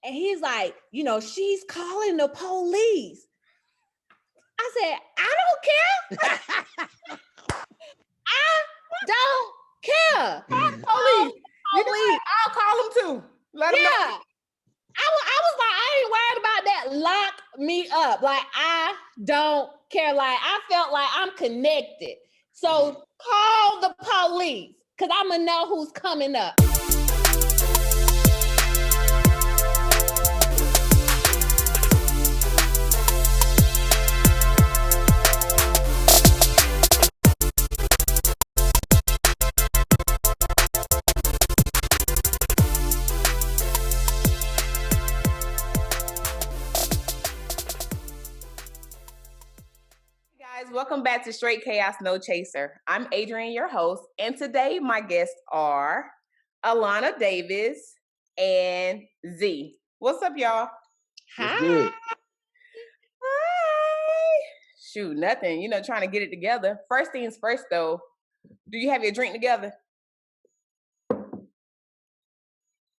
And he's like, she's calling the police. I said, I don't care. I don't care. Police. You know what? I'll call them too. Let them know. I was like, I ain't worried about that. Lock me up. Like, I don't care. Like, I felt like I'm connected. So call the police, because I'm going to know who's coming up. Welcome back to StraightChaos Nochaser. I'm Adrian, your host, and today my guests are Alana Davis and Z. What's up, y'all? Hi. Good? Hi. Shoot, nothing. Trying to get it together. First things first, though. Do you have your drink together?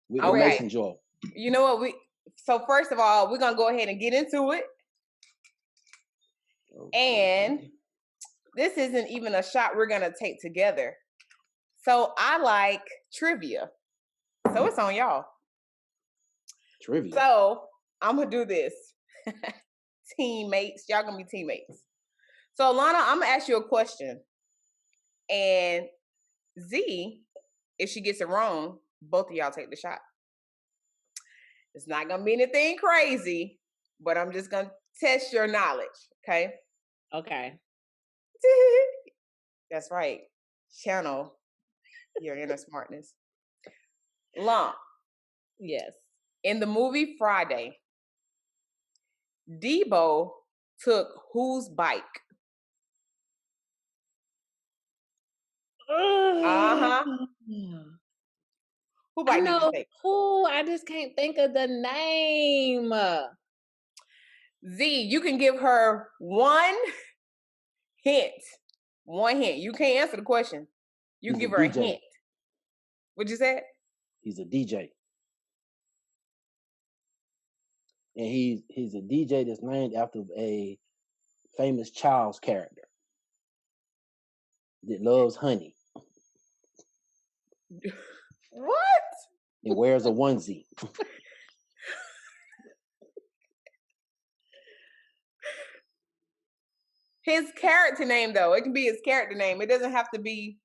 With the mason jar. You know what? So first of all, we're gonna go ahead and get into it. Okay. And this isn't even a shot we're going to take together. So I like trivia. So it's on y'all. Trivia. So I'm going to do this. Teammates. Y'all going to be teammates. So Alana, I'm going to ask you a question. And Z, if she gets it wrong, both of y'all take the shot. It's not going to be anything crazy, but I'm just going to test your knowledge. Okay? Okay. That's right. Channel your inner smartness. Lump. Yes. In the movie Friday, Debo took whose bike? Uh-huh. Who bike did you take? I just can't think of the name. Z, you can give her one hint. One hint. You can't answer the question. You can give her a hint. What'd you say? He's a DJ. And he's a DJ that's named after a famous child's character that loves honey. What? And wears a onesie. His character name, though. It can be his character name. It doesn't have to be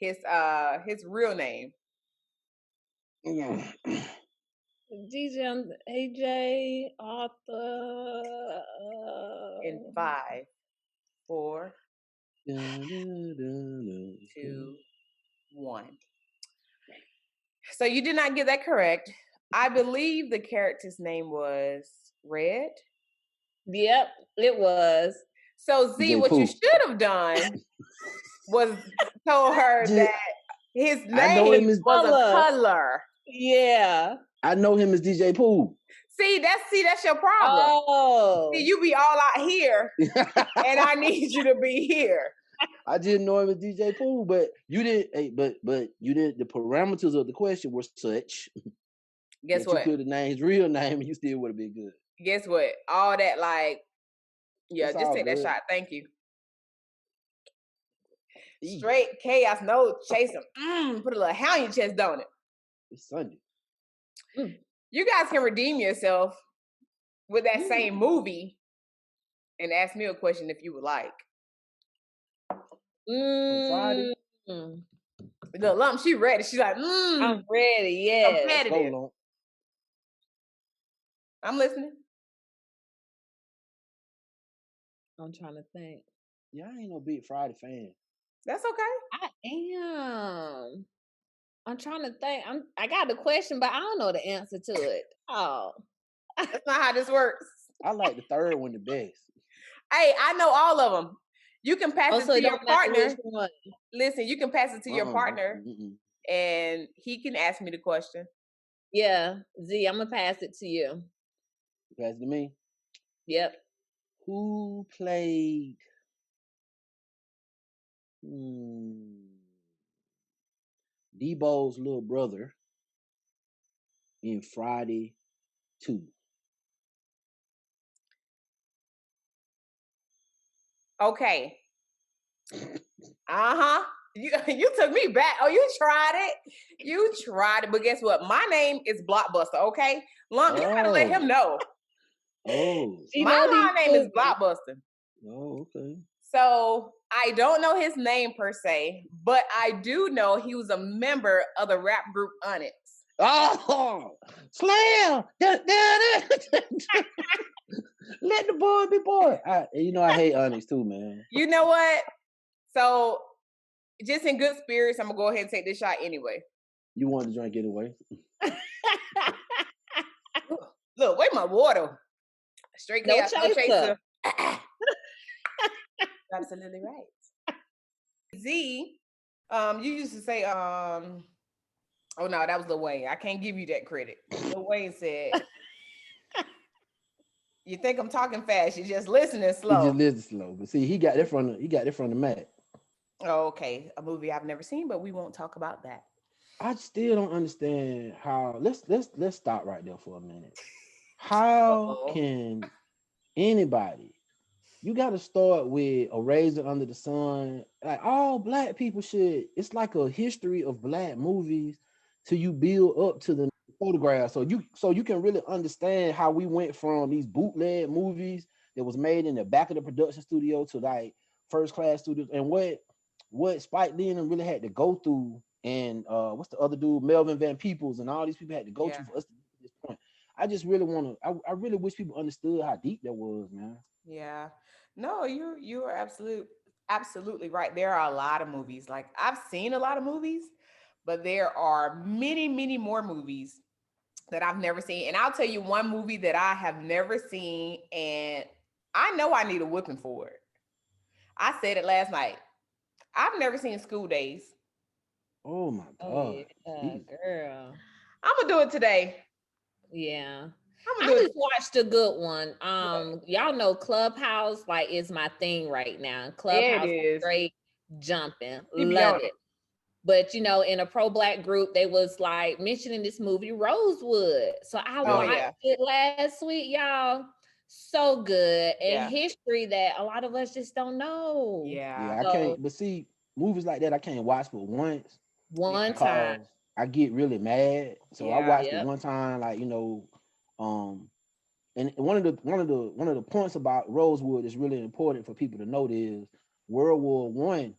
his real name. DJ, AJ, Arthur. In 5, 4, 2, 1. So you did not get that correct. I believe the character's name was Red. Yep, it was. So Z, what you should have done was told her that his name was a color. Yeah. I know him as DJ Pooh. See, that's your problem. Oh. See, you be all out here, and I need you to be here. I didn't know him as DJ Pooh, but you did. Hey, but you did. The parameters of the question were such. Guess that what? You could have named his real name, and you still would have been good. Guess what? All that, like, yeah, it's just take good. that shot. Thank you. StraightChaos Nochaser. Put a little hair on your chest, don't it? It's Sunday. You guys can redeem yourself with that same movie and ask me a question if you would like. On Friday? The Lump, she ready. She's like, I'm ready, yes. Competitive. I'm listening. I'm trying to think. Yeah, I ain't no big Friday fan. That's okay. I am. I'm trying to think. I got the question, but I don't know the answer to it. Oh. That's not how this works. I like the third one the best. Hey, I know all of them. You can pass it to your partner. Listen, you can pass it to your partner, and he can ask me the question. Yeah, Z, I'm going to pass it to you. Pass it to me? Yep. Who played Debo's little brother in Friday 2. Okay. You took me back. Oh, you tried it. You tried it. But guess what? My name is Blockbuster, okay? Long, you gotta let him know. Oh. My line name is Blockbuster. Oh, okay. So I don't know his name per se, but I do know he was a member of the rap group Onyx. Oh, Slam! Let the boy be boy. I hate Onyx too, man. You know what? So, just in good spirits, I'm gonna go ahead and take this shot anyway. You want to drink it away? Look, where's my water? StraightChaos Nochaser. Absolutely right. Z, you used to say, oh no, that was Lil Wayne. I can't give you that credit. Lil Wayne said, "You think I'm talking fast? You're just listening slow." He just listens slow, but see, he got it from the Mac. Oh, okay, a movie I've never seen, but we won't talk about that. I still don't understand how. Let's stop right there for a minute. How can anybody? You got to start with a razor under the sun. Like all black people should. It's like a history of black movies till you build up to the photograph. So you can really understand how we went from these bootleg movies that was made in the back of the production studio to like first class studios, and what Spike Lee and them really had to go through, and what's the other dude, Melvin Van Peebles, and all these people had to go through for us to get to this point. I just really want to. I really wish people understood how deep that was, man. Yeah. No, you are absolutely right. There are a lot of movies. Like I've seen a lot of movies, but there are many more movies that I've never seen. And I'll tell you one movie that I have never seen, and I know I need a whipping for it. I said it last night. I've never seen School Days. Oh my God. Oh, yeah, girl. I'm gonna do it today. Yeah. I just watched a good one. Y'all know Clubhouse like is my thing right now. Clubhouse is straight jumping. Love it. But in a pro-black group, they was like mentioning this movie Rosewood. So I watched it last week, y'all. So good. And history that a lot of us just don't know. Yeah. I can't, but see, movies like that I can't watch but once. One time. I get really mad. So I watched it one time, like, and one of the points about Rosewood is really important for people to note is World War One.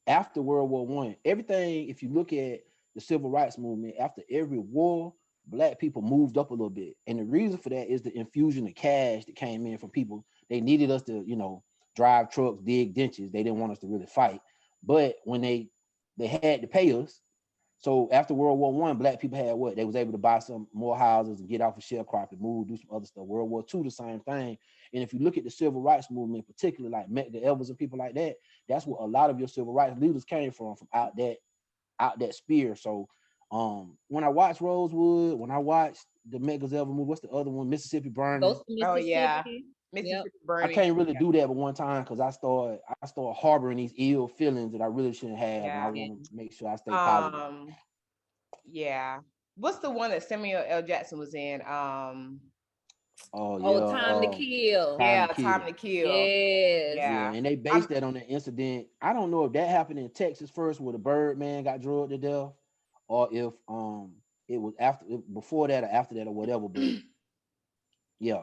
After World War One, everything, if you look at the civil rights movement, after every war, black people moved up a little bit. And the reason for that is the infusion of cash that came in from people. They needed us to, drive trucks, dig ditches. They didn't want us to really fight. But when they had to pay us, so after World War One, black people had what? They was able to buy some more houses and get off of sharecropping, move, do some other stuff. World War II, the same thing. And if you look at the civil rights movement, particularly like Medgar Evers and people like that, that's what a lot of your civil rights leaders came from out that spear. So when I watched Rosewood, when I watched the Medgar Evers movie, what's the other one? Mississippi Burning. Oh yeah. Mississippi Burning. I can't really do that but one time because I start harboring these ill feelings that I really shouldn't have. And I want to make sure I stay positive. Yeah. What's the one that Samuel L. Jackson was in? Time to Kill. Time to Kill. Yes. Yeah. And they based that on an incident. I don't know if that happened in Texas first, where the Birdman got drugged to death, or if it was before that or after that or whatever. But yeah,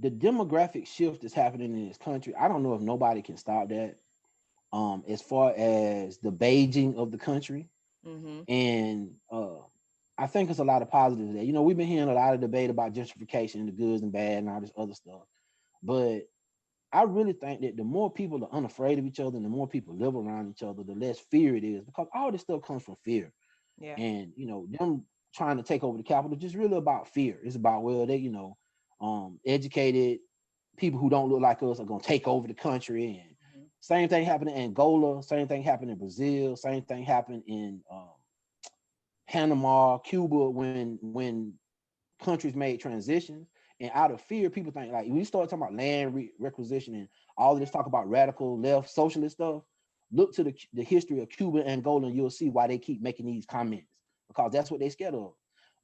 the demographic shift is happening in this country. I don't know if nobody can stop that. As far as the Beijing of the country, and I think there's a lot of positives there. We've been hearing a lot of debate about gentrification, the goods and bad, and all this other stuff. But I really think that the more people are unafraid of each other, and the more people live around each other, the less fear it is, because all this stuff comes from fear. Yeah. And them trying to take over the capital just really about fear. It's about, well, they educated people who don't look like us are gonna take over the country. And same thing happened in Angola, same thing happened in Brazil, same thing happened in Panama, Cuba, when countries made transitions. And out of fear, people think, like, when you start talking about land requisition and all of this talk about radical left socialist stuff, look to the history of Cuba and Angola, and you'll see why they keep making these comments, because that's what they're scared of.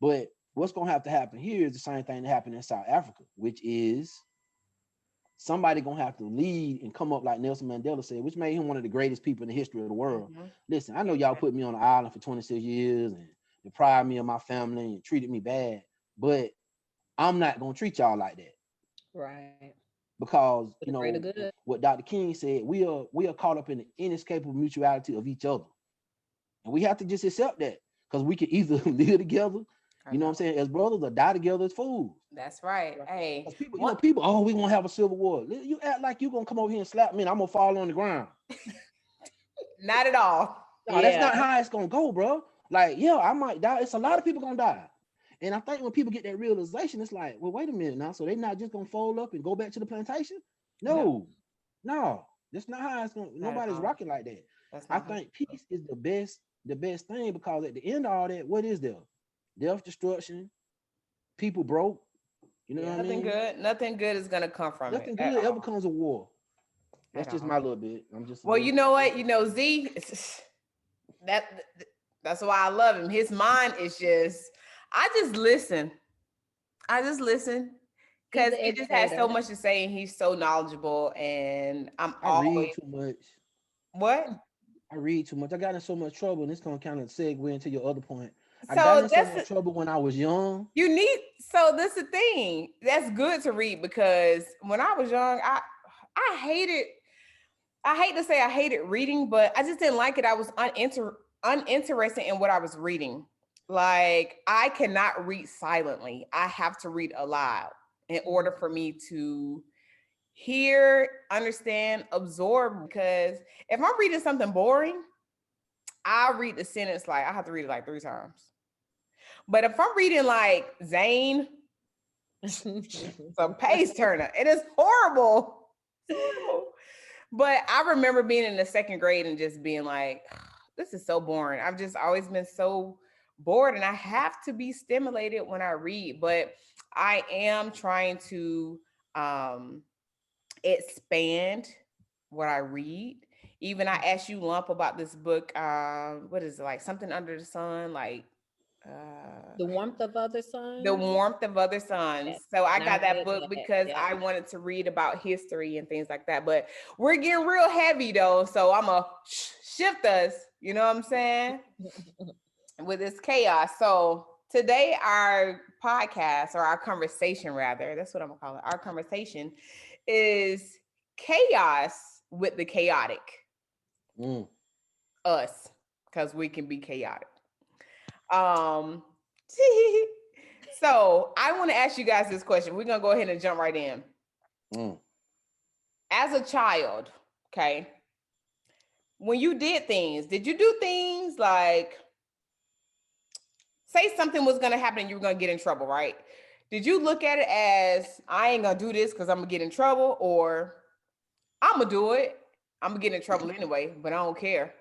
But what's gonna have to happen here is the same thing that happened in South Africa, which is somebody gonna have to lead and come up like Nelson Mandela said, which made him one of the greatest people in the history of the world. Listen, I know y'all put me on the island for 26 years and deprived me of my family and treated me bad, but I'm not gonna treat y'all like that. Right. Because For the greater good. what Dr. King said, we are caught up in the inescapable mutuality of each other. And we have to just accept that, because we can either live together, you know what I'm saying, as brothers, or die together as fools. That's right. Hey, people, oh, we gonna have a civil war. You act like you gonna come over here and slap me and I'm gonna fall on the ground. Not at all. No, that's not how it's gonna go, bro. Like, yeah, I might die. It's a lot of people gonna die. And I think when people get that realization, it's like, well, wait a minute now. So they're not just gonna fold up and go back to the plantation? No, that's not how it's gonna. Nobody's rocking like that. I think peace is the best thing, because at the end of all that, what is there? Death, destruction, people broke. You know what I mean? Nothing good is gonna come from it. Nothing good ever comes of war. That's just my little bit. I'm just. Well, you know what? You know, Z. That's why I love him. His mind is just. I just listen because he just has so much to say, and he's so knowledgeable. And I read too much. What? I read too much. I got in so much trouble, and it's gonna kind of segue into your other point. I got in so much trouble when I was young. So that's the thing. That's good to read, because when I was young, I hated. I hate to say I hated reading, but I just didn't like it. I was uninterested in what I was reading. Like, I cannot read silently. I have to read aloud in order for me to hear, understand, absorb. Because if I'm reading something boring, I'll read the sentence I have to read it like 3 times. But if I'm reading like Zane, some page turner, it is horrible. But I remember being in the 2nd grade and just being like, this is so boring. I've just always been so bored, and I have to be stimulated when I read. But I am trying to expand what I read. Even I asked you, Lump, about this book. What is it, like Something Under the Sun? Like The Warmth of Other Suns. The Warmth of Other Suns. Yes. So I got that book because I wanted to read about history and things like that. But we're getting real heavy though, so I'm gonna shift us. You know what I'm saying? With this chaos. So today our podcast, or our conversation rather, that's what I'm gonna call it. Our conversation is chaos with the chaotic. Us, because we can be chaotic. So I want to ask you guys this question. We're gonna go ahead and jump right in. As a child, okay, when you did you do things like, say something was gonna happen and you were gonna get in trouble, right? Did you look at it as, I ain't gonna do this because I'm gonna get in trouble, or I'm gonna do it, I'm gonna get in trouble anyway, but I don't care?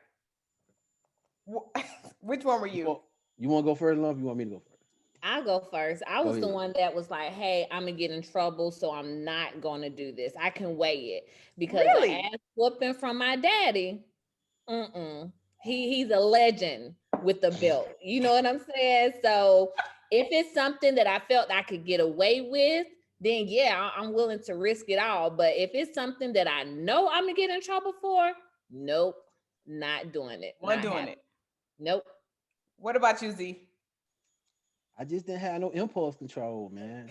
Which one were you? You want to go first, Love? You want me to go first? I'll go first. I was the one that was like, hey, I'm going to get in trouble, so I'm not going to do this. I can weigh it. Because the ass whooping from my daddy, he's a legend with the belt. You know what I'm saying? So if it's something that I felt I could get away with, then yeah, I'm willing to risk it all. But if it's something that I know I'm going to get in trouble for, nope, not doing it. Not doing it. Nope. What about you, Z? I just didn't have no impulse control, man.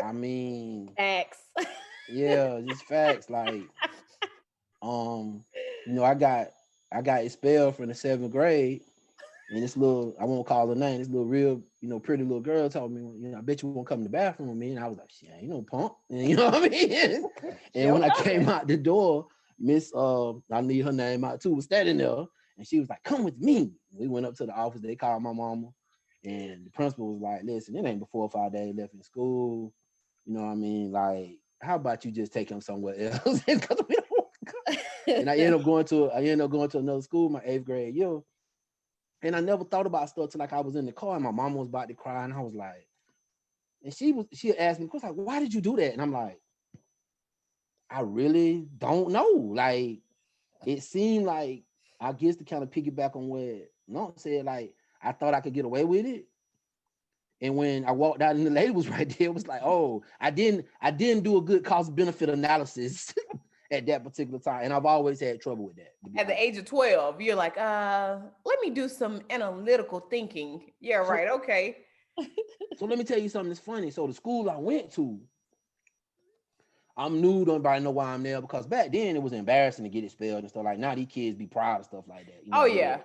I mean, facts. Yeah, just facts. Like, I got expelled from the 7th grade, and this little, I won't call her name, this little real, pretty little girl told me, I bet you won't come in the bathroom with me. And I was like, shit, you know, punk. And you know what I mean? And when I came out the door, Miss, I need her name out too, was standing there, and she was like, come with me. We went up to the office, they called my mama. And the principal was like, listen, it ain't but 4 or 5 days left in school. You know what I mean? Like, how about you just take him somewhere else? Because we don't want to go. And I ended up going to another school my 8th grade year. And I never thought about stuff till like I was in the car and my mama was about to cry. And I was like, and she asked me, like, why did you do that? And I'm like, I really don't know. Like, it seemed like, I guess to kind of piggyback on what Nunk said, like, I thought I could get away with it. And when I walked out and the lady was right there, it was like, oh, I didn't do a good cost benefit analysis at that particular time. And I've always had trouble with that. At the age of 12, you're like, let me do some analytical thinking. Yeah, right. Okay. So let me tell you something that's funny. So the school I went to, I'm new, don't nobody know why I'm there, because back then it was embarrassing to get expelled and stuff. Like now these kids be proud of stuff like that. You know, Oh yeah.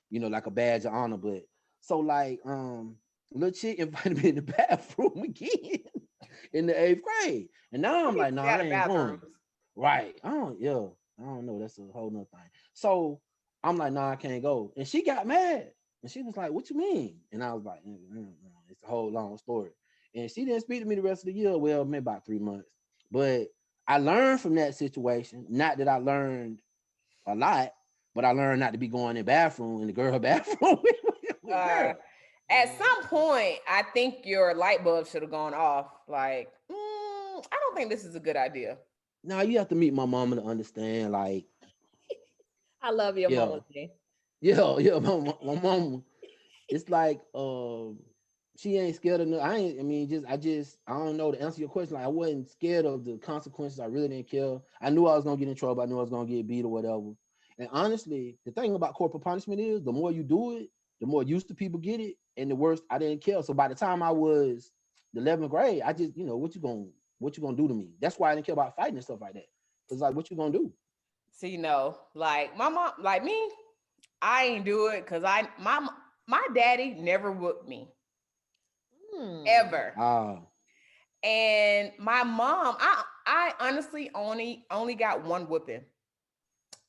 Like a badge of honor. But so like little chick invited me in the bathroom again in the 8th grade. And now I'm like, no, I ain't going. Right. I don't know. That's a whole nother thing. So I'm like, no, I can't go. And she got mad. And she was like, what you mean? And I was like, it's a whole long story. And she didn't speak to me the rest of the year. Well, maybe about 3 months. But I learned from that situation. Not that I learned a lot, but I learned not to be going in the bathroom, in the girl bathroom. with At some point, I think your light bulb should have gone off. Like, I don't think this is a good idea. Now you have to meet my mama to understand. Like, I love your mama. Yeah, my mama. It's like she ain't scared of no. I don't know to answer your question. Like I wasn't scared of the consequences. I really didn't care. I knew I was gonna get in trouble. I knew I was gonna get beat or whatever. And honestly, the thing about corporal punishment is the more you do it, the more used to people get it, and the worse I didn't care. So by the time I was the 11th grade, I just, what you gonna do to me? That's why I didn't care about fighting and stuff like that. It's like, what you gonna do? So like my mom, like me, I ain't do it because my daddy never whooped me. Ever. And my mom, I honestly only got one whooping.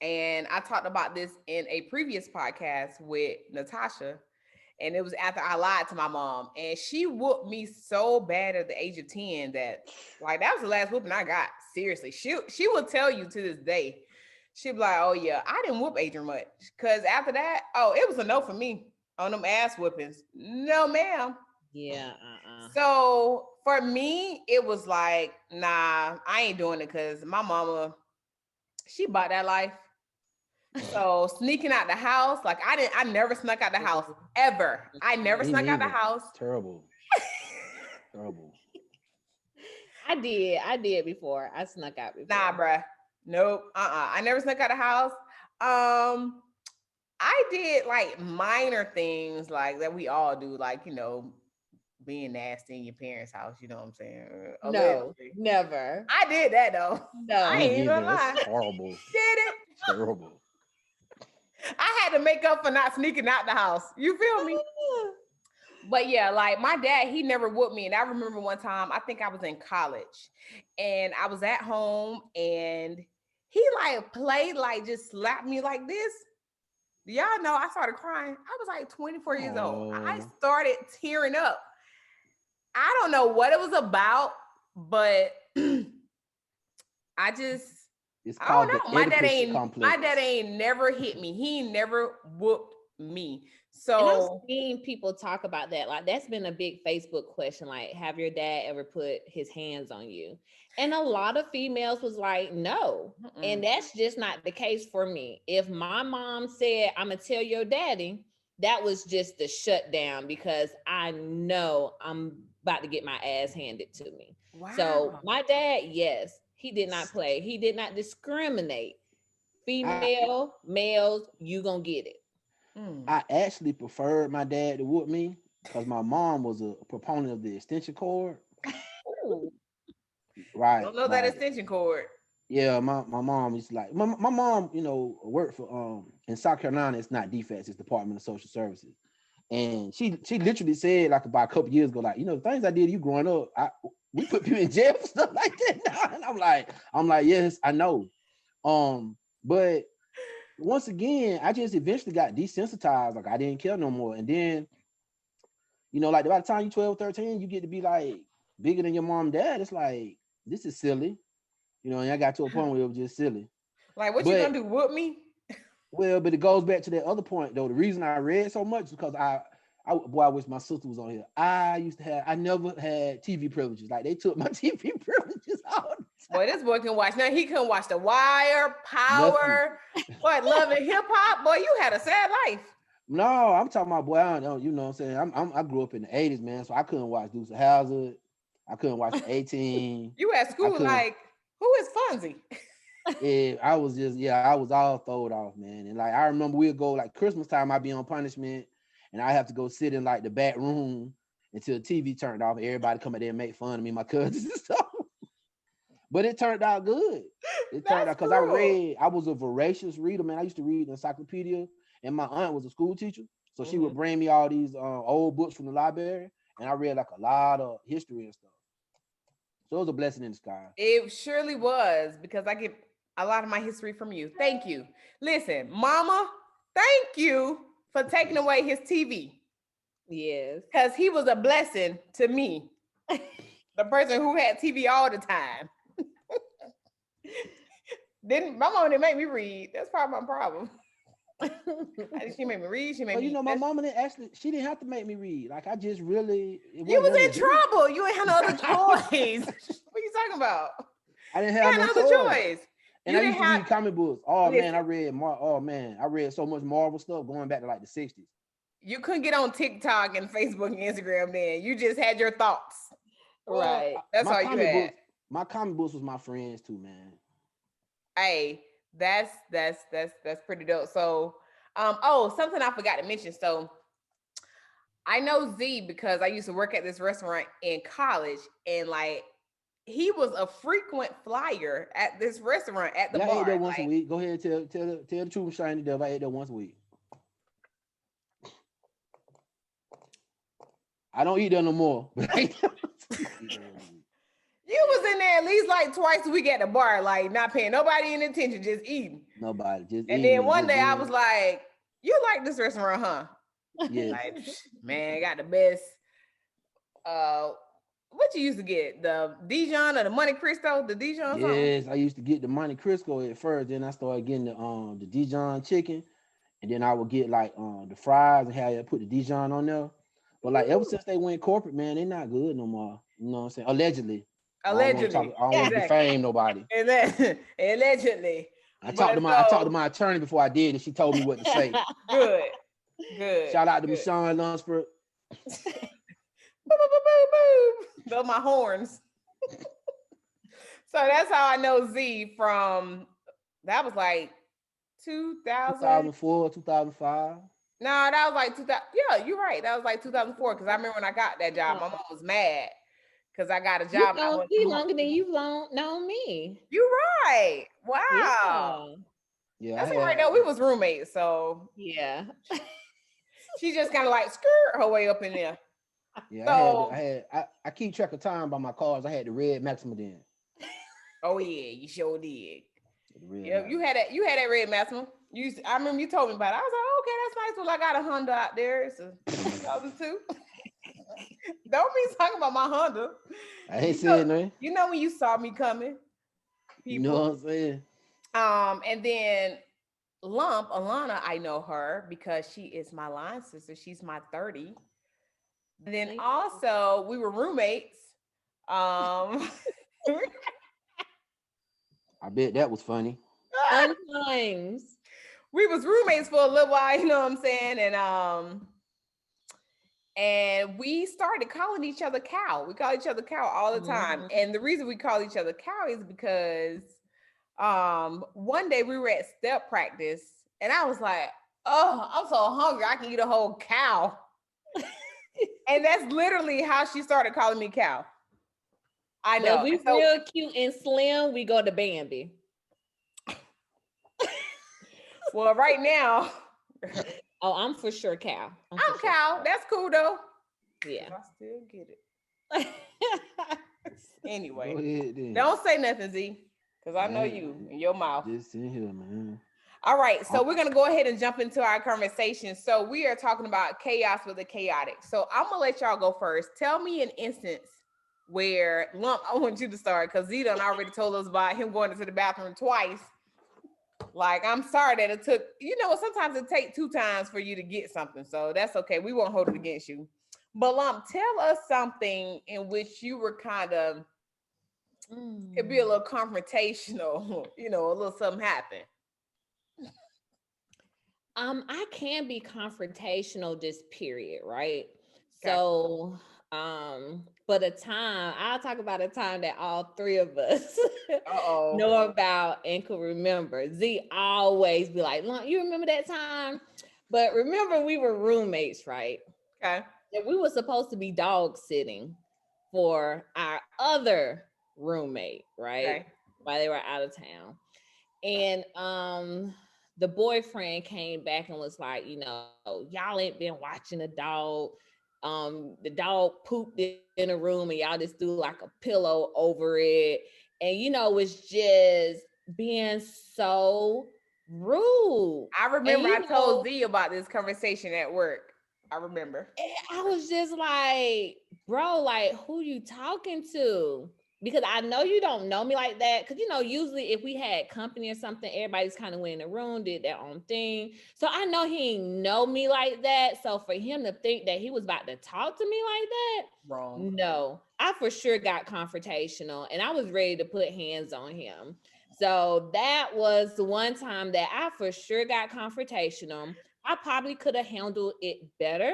And I talked about this in a previous podcast with Natasha. And it was after I lied to my mom. And she whooped me so bad at the age of 10 that like that was the last whooping I got. Seriously. She will tell you to this day. She'd be like, oh yeah, I didn't whoop Adrian much. Cause after that, it was a no for me on them ass whoopings. No, ma'am. Yeah. So for me, it was like, nah, I ain't doing it because my mama, she bought that life. So sneaking out the house, like I never snuck out the house ever. I never snuck out the house. Terrible. Terrible. I did before. I snuck out before. Nah, bruh. Nope. I never snuck out the house. I did like minor things like that we all do, like, being nasty in your parents' house, you know what I'm saying? No, never. I did that though. No. I ain't even gonna lie. That's horrible. Did it? Terrible. I had to make up for not sneaking out the house. You feel me? But yeah, like my dad, he never whooped me. And I remember one time, I think I was in college and I was at home and he like played, like just slapped me like this. Y'all know I started crying. I was like 24 years old. I started tearing up. I don't know what it was about, but I don't know. My dad ain't never hit me. He never whooped me. So and I've seen people talk about that. Like that's been a big Facebook question. Like, have your dad ever put his hands on you? And a lot of females was like, no. And that's just not the case for me. If my mom said, I'm gonna tell your daddy, that was just the shutdown because I know I'm about to get my ass handed to me. Wow. So my dad, yes, he did not play. He did not discriminate. Female, males, you gonna get it. I actually preferred my dad to whoop me because my mom was a proponent of the extension cord. Right. Don't know that extension cord. Yeah, my mom is like my mom, worked for in South Carolina. It's not DFAS, it's Department of Social Services, and she literally said like about a couple years ago, like the things I did to you growing up, we put people in jail for stuff like that now. And I'm like, yes, I know, but once again, I just eventually got desensitized. Like I didn't care no more, and then like by the time you're 12, 13, you get to be like bigger than your mom and dad. It's like this is silly. And I got to a point where it was just silly. Like, what you gonna do, whoop me? Well, but it goes back to that other point, though. The reason I read so much is because I wish my sister was on here. I never had TV privileges. Like, they took my TV privileges out. Boy, this boy can watch. Now, he couldn't watch The Wire, Power, Love and Hip Hop. Boy, you had a sad life. No, I'm talking about boy. I don't know. You know what I'm saying? I grew up in the '80s, man. So I couldn't watch Dukes of Hazzard. I couldn't watch the 18. You at I school couldn't. like, who is Fonzie? I was just I was all throwed off, man. And like I remember we'd go like Christmas time. I'd be on punishment, and I have to go sit in like the back room until the TV turned off. And everybody come in there and make fun of me, my cousins and stuff. But it turned out good. It turned out because I was a voracious reader, man. I used to read the encyclopedia, and my aunt was a school teacher. So she would bring me all these old books from the library, and I read like a lot of history and stuff. So it was a blessing in disguise. It surely was, because I get a lot of my history from you. Thank you. Listen, Mama, thank you for taking away his TV. Yes. Because he was a blessing to me. The person who had TV all the time. My mama didn't make me read. That's probably my problem. She made me read. She made me. You know, my mama didn't actually. She didn't have to make me read. Like I just really. You was in trouble. You ain't had no other choice. What are you talking about? I didn't have no other choice. And I used to read comic books. Oh man, I read so much Marvel stuff going back to like the '60s. You couldn't get on TikTok and Facebook and Instagram then. You just had your thoughts. Right. That's all you had. My comic books was my friends too, man. Hey, that's pretty dope. So, something I forgot to mention. So, I know Z because I used to work at this restaurant in college, and like he was a frequent flyer at this restaurant at the bar. I ate there once a week. Go ahead and tell the truth, Shiny Dove. I ate there once a week. I don't eat there no more. You was in there at least like twice a week at the bar, like not paying nobody any attention, just eating. Nobody, just and eating. Then one day I was like, "You like this restaurant, huh?" Yeah. Like, man, got the best. What you used to get? The Dijon or the Monte Cristo? The Dijon? Yes, I used to get the Monte Cristo at first. Then I started getting the Dijon chicken, and then I would get like the fries and have put the Dijon on there. But like ever since they went corporate, man, they're not good no more. You know what I'm saying? Allegedly. I don't want to defame nobody. Allegedly. I talked to my attorney before I did, and she told me what to say. Good. Shout out to Michonne Lunsford. Those my horns. So that's how I know Z from. That was like 2004, 2005. No, that was like 2000. Yeah, you're right. That was like 2004 because I remember when I got that job, my mom was mad because I got a job. You know me longer than you've known me. You're right. Wow. Yeah, that's right. Though we was roommates, so yeah. She just kind of like skirt her way up in there. Yeah, so, I keep track of time by my cars. I had the red Maxima then. Oh yeah, you sure did. Yeah, you had that red Maxima. I remember you told me about it. I was like, okay, that's nice. Well, I got a Honda out there. It's a 2002. Don't be talking about my Honda. I ain't saying nothing. You know when you saw me coming. People. You know what I'm saying? And then Lump, Alana, I know her because she is my line sister. She's my 30. And then also we were roommates. I bet that was funny. Fun times. We was roommates for a little while, you know what I'm saying? And we started calling each other Cow. We call each other Cow all the time. Mm-hmm. And the reason we call each other Cow is because one day we were at step practice and I was like, oh, I'm so hungry. I can eat a whole cow. And that's literally how she started calling me Cow. I know. When we real cute and slim, we go to Bambi. Well, right now. Oh, I'm for sure Cow. I'm Cow. Sure. That's cool though. Yeah. I still get it. Anyway, don't say nothing, Z, because I know you in your mouth. Just in here, man. All right, so we're gonna go ahead and jump into our conversation. So we are talking about chaos with the chaotic. So I'm gonna let y'all go first. Tell me an instance where Lump. I want you to start because Z done already told us about him going into the bathroom twice. Like, I'm sorry that it took, sometimes it takes 2 times for you to get something. So that's okay. We won't hold it against you. But Lump, tell us something in which you were kind of, it'd be a little confrontational, a little something happened. I can be confrontational this period, right? Okay. So, but I'll talk about a time that all three of us Uh-oh. know about and could remember. Z always be like, "Lon, you remember that time?" But remember, we were roommates, right? Okay. And we were supposed to be dog sitting for our other roommate, right? Okay. While they were out of town. And the boyfriend came back and was like, y'all ain't been watching the dog. The dog pooped in a room and y'all just threw like a pillow over it. And was just being so rude. I And remember I told Z about this conversation at work. I remember. I was just like, bro, like, who you talking to? Because I know you don't know me like that. Because, usually if we had company or something, everybody's kind of went in the room, did their own thing. So I know he ain't know me like that. So for him to think that he was about to talk to me like that, Wrong. no, I for sure got confrontational and I was ready to put hands on him. So that was the one time that I for sure got confrontational. I probably could have handled it better,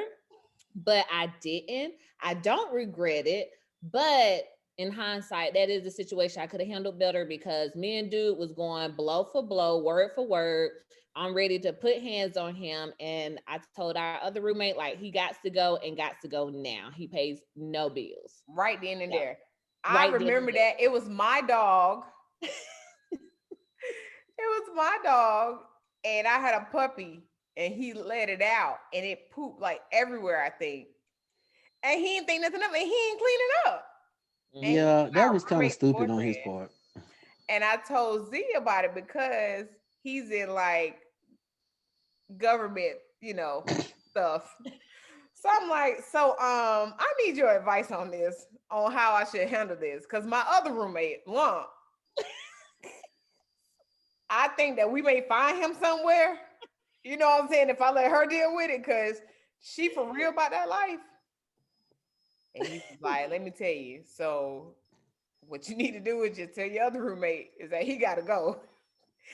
but I didn't. I don't regret it, but in hindsight, that is the situation I could have handled better because me and dude was going blow for blow, word for word. I'm ready to put hands on him. And I told our other roommate, like, he got to go and got to go now. He pays no bills. Right then and So, there. I right then and remember there. that. It was my dog. It was my dog. And I had a puppy. And he let it out. And it pooped like everywhere, I think. And he didn't think nothing of it. He didn't clean it up. And he Yeah, was that our was kind of roommate's stupid on his boyfriend. part. And I told Z about it because he's in like government, stuff. So I'm like, I need your advice on this, on how I should handle this. Cause my other roommate, Lump, I think that we may find him somewhere. You know what I'm saying? If I let her deal with it, cause she for real about that life. And he was like, let me tell you. So what you need to do is just tell your other roommate is that he gotta go.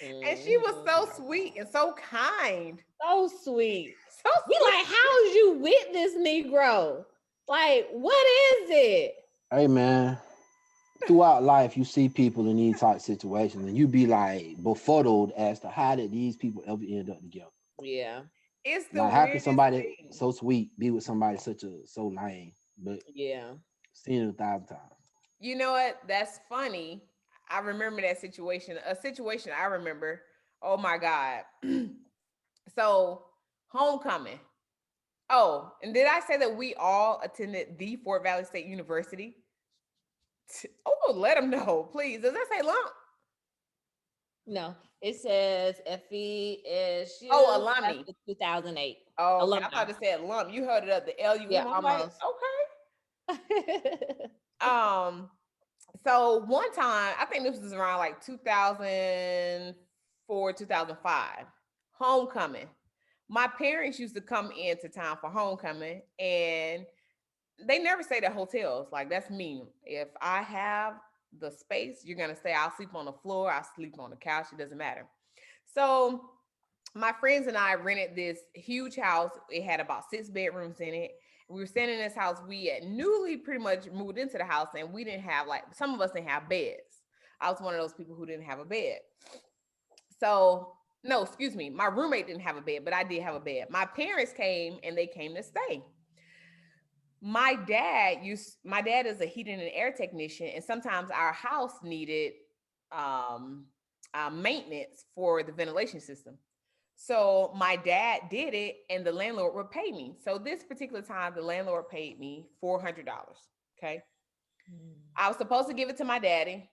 And she was Mhm. so sweet and so kind. So sweet. So We sweet. like, how's you with this Negro? Like, what is it? Hey man, throughout life, you see people in these type situations, and you be like befuddled as to how did these people ever end up together? Yeah. It's the Like, how can weirdest somebody thing. so sweet be with somebody so lame? But Yeah. seen it 1,000 times. You know what? That's funny. I remember that situation. A situation I remember. Oh my God. So, homecoming. Oh, and did I say that we all attended the Fort Valley State University? Oh, let them know, please. Does that say lump? No, it says Oh, FESU class alumni. of 2008. Oh, okay. I Alumni. thought it said lump. You heard it up the LUM. Yeah, I'm like, almost. okay. So one time, I think this was around like 2004, 2005, homecoming. My parents used to come into town for homecoming, and they never stayed at hotels. Like, that's me. If I have the space, you're gonna stay. I'll sleep on the floor, I'll sleep on the couch, it doesn't matter. So my friends and I rented this huge house. It had about 6 bedrooms in it. We were staying in this house. We had newly pretty much moved into the house, and we didn't have, like, some of us didn't have beds. I was one of those people who didn't have a bed. So, no, excuse me, my roommate didn't have a bed, but I did have a bed. My parents came and they came to stay. My dad is a heating and air technician, and sometimes our house needed um maintenance for the ventilation system. So my dad did it, and the landlord would pay me. So this particular time, the landlord paid me $400. Okay, I was supposed to give it to my daddy.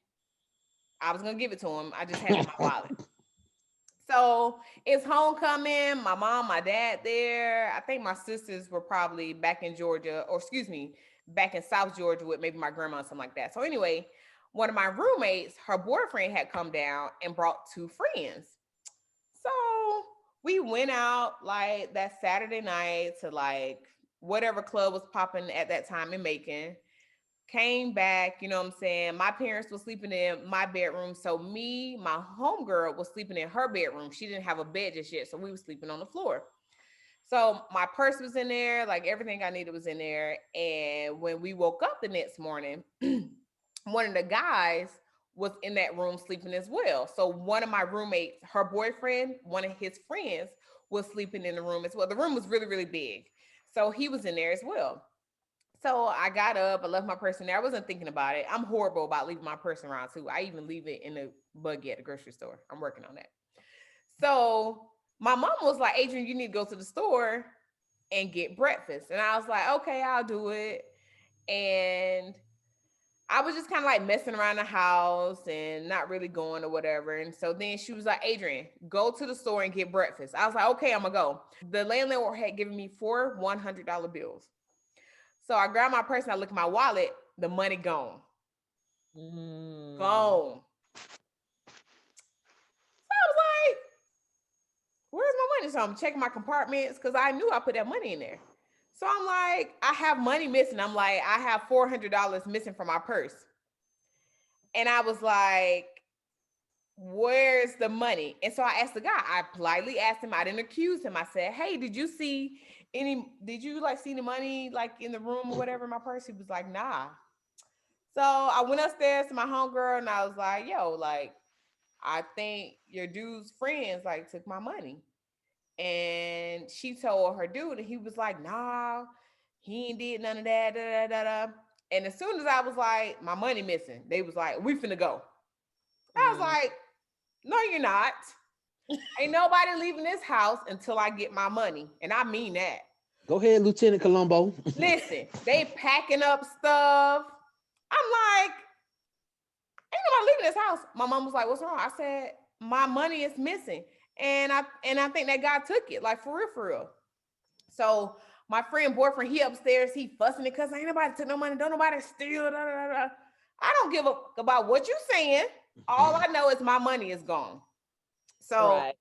I was gonna give it to him. I just had it in my wallet. So it's homecoming. My mom, my dad there. I think my sisters were probably back in Georgia, or excuse me, back in South Georgia with maybe my grandma or something like that. So anyway, one of my roommates, her boyfriend had come down and brought 2 friends. So we went out like that Saturday night to like whatever club was popping at that time in Macon. came back, you know what I'm saying? My parents were sleeping in my bedroom. So me, my homegirl was sleeping in her bedroom. She didn't have a bed just yet. So we were sleeping on the floor. So my purse was in there, like everything I needed was in there. And when we woke up the next morning, one of the guys was in that room sleeping as well. So one of my roommates, her boyfriend, one of his friends was sleeping in the room as well. The room was really, really big. So he was in there as well. So I got up, I left my purse in there. I wasn't thinking about it. I'm horrible about leaving my purse around too. I even leave it in the buggy at the grocery store. I'm working on that. So my mom was like, Adrian, you need to go to the store and get breakfast. And I was like, okay, I'll do it. And I was just kind of like messing around the house and not really going or whatever. And so then she was like, Adrian, go to the store and get breakfast. I was like, okay, I'm gonna go. The landlord had given me 4 $100 bills. So I grabbed my purse and I look at my wallet, the money gone. Gone. So I was like, where's my money? So I'm checking my compartments because I knew I put that money in there. So I'm like, I have money missing. I'm like, I have $400 missing from my purse. And I was like, where's the money? And so I asked the guy, I politely asked him, I didn't accuse him. I said, hey, did you see the money like in the room or whatever in my purse? He was like, nah. So I went upstairs to my homegirl and I was like, yo, like, I think your dude's friends like took my money. And she told her dude, and he was like, nah, he ain't did none of that. Da, da, da, da. And as soon as I was like, my money missing, they was like, we finna go. I was like, no, you're not. Ain't nobody leaving this house until I get my money. And I mean that. Go ahead, Lieutenant Columbo. Listen, they packing up stuff. I'm like, ain't nobody leaving this house. My mom was like, what's wrong? I said, my money is missing. And I think that guy took it, like for real, for real. So my friend boyfriend, he upstairs, he fussing it because ain't nobody took no money, don't nobody steal. Da, da, da. I don't give a about what you saying. All I know is my money is gone. So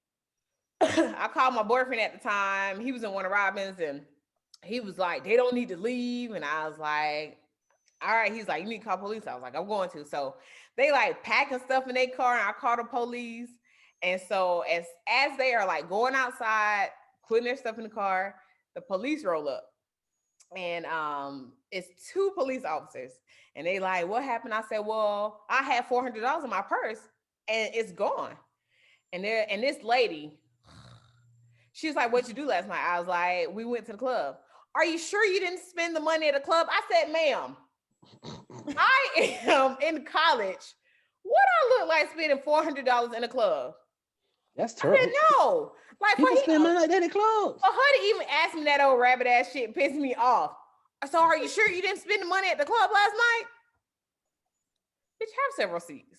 I called my boyfriend at the time. He was in Warner Robins and he was like, they don't need to leave. And I was like, all right. He's like, you need to call police. I was like, I'm going to. So they like packing stuff in their car and I called the police. And so as they are like going outside, putting their stuff in the car, the police roll up. And it's 2 police officers. And they like, what happened? I said, well, I had $400 in my purse and it's gone. And this lady, she's like, what'd you do last night? I was like, we went to the club. Are you sure you didn't spend the money at the club? I said, ma'am, I am in college. What I look like spending $400 in a club? That's terrible. I said, no. Like, people spend money like that in clubs. For her to even ask me that old rabbit ass shit pissed me off. So are you sure you didn't spend the money at the club last night? Bitch, have several seats.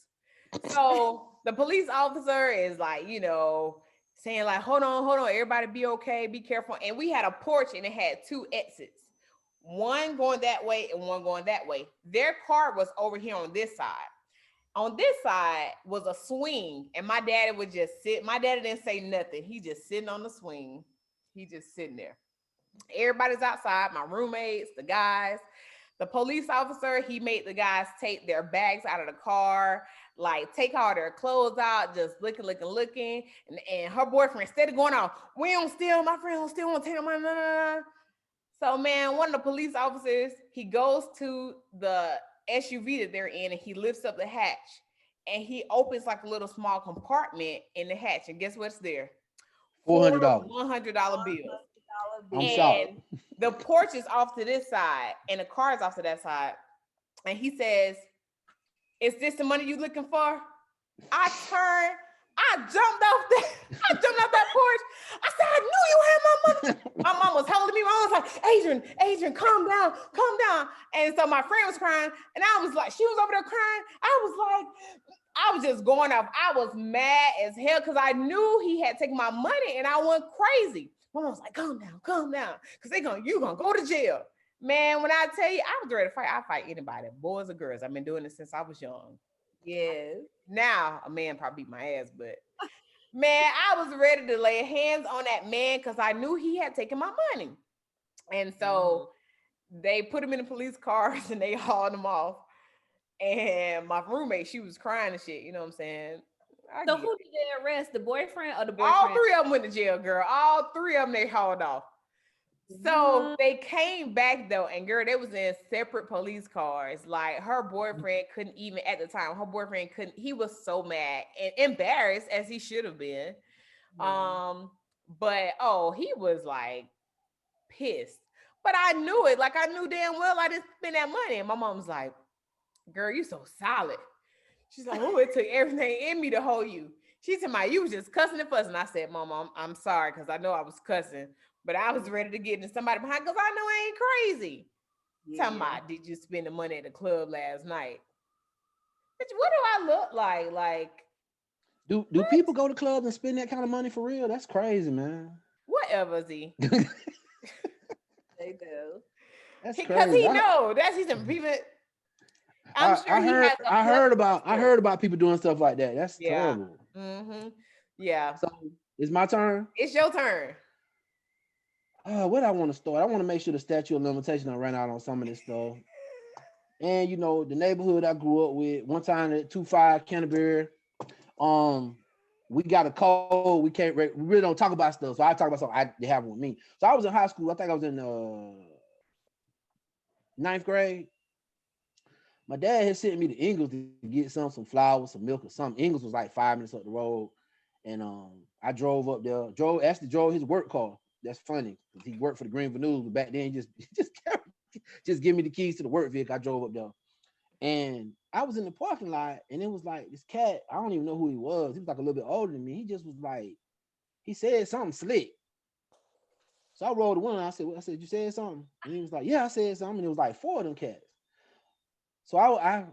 So the police officer is like, you know, saying like, hold on, everybody be okay, be careful. And we had a porch and it had 2 exits, one going that way and one going that way. Their car was over here on this side. On this side was a swing, and my daddy would just sit. My daddy didn't say nothing. He just sitting on the swing. He just sitting there. Everybody's outside, my roommates, the guys. The police officer, he made the guys take their bags out of the car, like take all their clothes out, just looking. And her boyfriend steady going off. We don't steal, my friend don't steal, won't take no money. Nah, nah, nah. So man, one of the police officers, he goes to the SUV that they're in and he lifts up the hatch and he opens like a little small compartment in the hatch. And guess what's there? $400. $100 bills. I'm shocked. The porch is off to this side and the car is off to that side. And he says, is this the money you looking for? I jumped off that porch. I said, I knew you had my money. My mom was holding me. My mom was like, Adrian, calm down. And so my friend was crying and I was like, she was over there crying. I was just going off. I was mad as hell because I knew he had taken my money and I went crazy. My mom was like, calm down. Because you're going to go to jail. Man, when I tell you, I was ready to fight. I fight anybody, boys or girls. I've been doing this since I was young. Yes. Now a man probably beat my ass, but man, I was ready to lay hands on that man because I knew he had taken my money. And so they put him in the police cars and they hauled him off. And my roommate, she was crying and shit. You know what I'm saying? So who did they arrest? The boyfriend or the All boyfriend? 3 of them went to jail, girl. All 3 of them they hauled off. So they came back though, and girl, they was in separate police cars. Like her boyfriend couldn't even at the time. Her boyfriend couldn't. He was so mad and embarrassed as he should have been. But he was like pissed. But I knew it. Like I knew damn well I didn't spend that money. And my mom was like, "Girl, you so solid." She's like, "Oh, it took everything in me to hold you." She said, "You was just cussing and fussing." I said, "Mama, I'm sorry because I know I was cussing, but I was ready to get into somebody behind because I know I ain't crazy." Yeah. Talking about, did you spend the money at the club last night? Bitch, what do I look like? Like, do people go to clubs and spend that kind of money for real? That's crazy, man. Whatever, Z. They do. That's because crazy. He know that's he's some people. I heard about people doing stuff like that. That's terrible. Yeah. So it's my turn. It's your turn. What I want to start? I want to make sure the statute of limitation don't run out on some of this stuff. And you know, the neighborhood I grew up with, one time at 25 Canterbury, we got a code. We really don't talk about stuff. So I talk about something they have with me. So I was in high school. I think I was in 9th grade. My dad had sent me to Ingles to get some flowers, some milk or something. Ingles was like 5 minutes up the road. And I drove up there, drove his work car. That's funny because he worked for the Green Venues, but back then just give me the keys to the work vehicle. I drove up there. And I was in the parking lot, and it was like this cat. I don't even know who he was. He was like a little bit older than me. He just was like, he said something slick. So I rolled the window. I said, you said something? And he was like, yeah, I said something. And it was like 4 of them cats. So I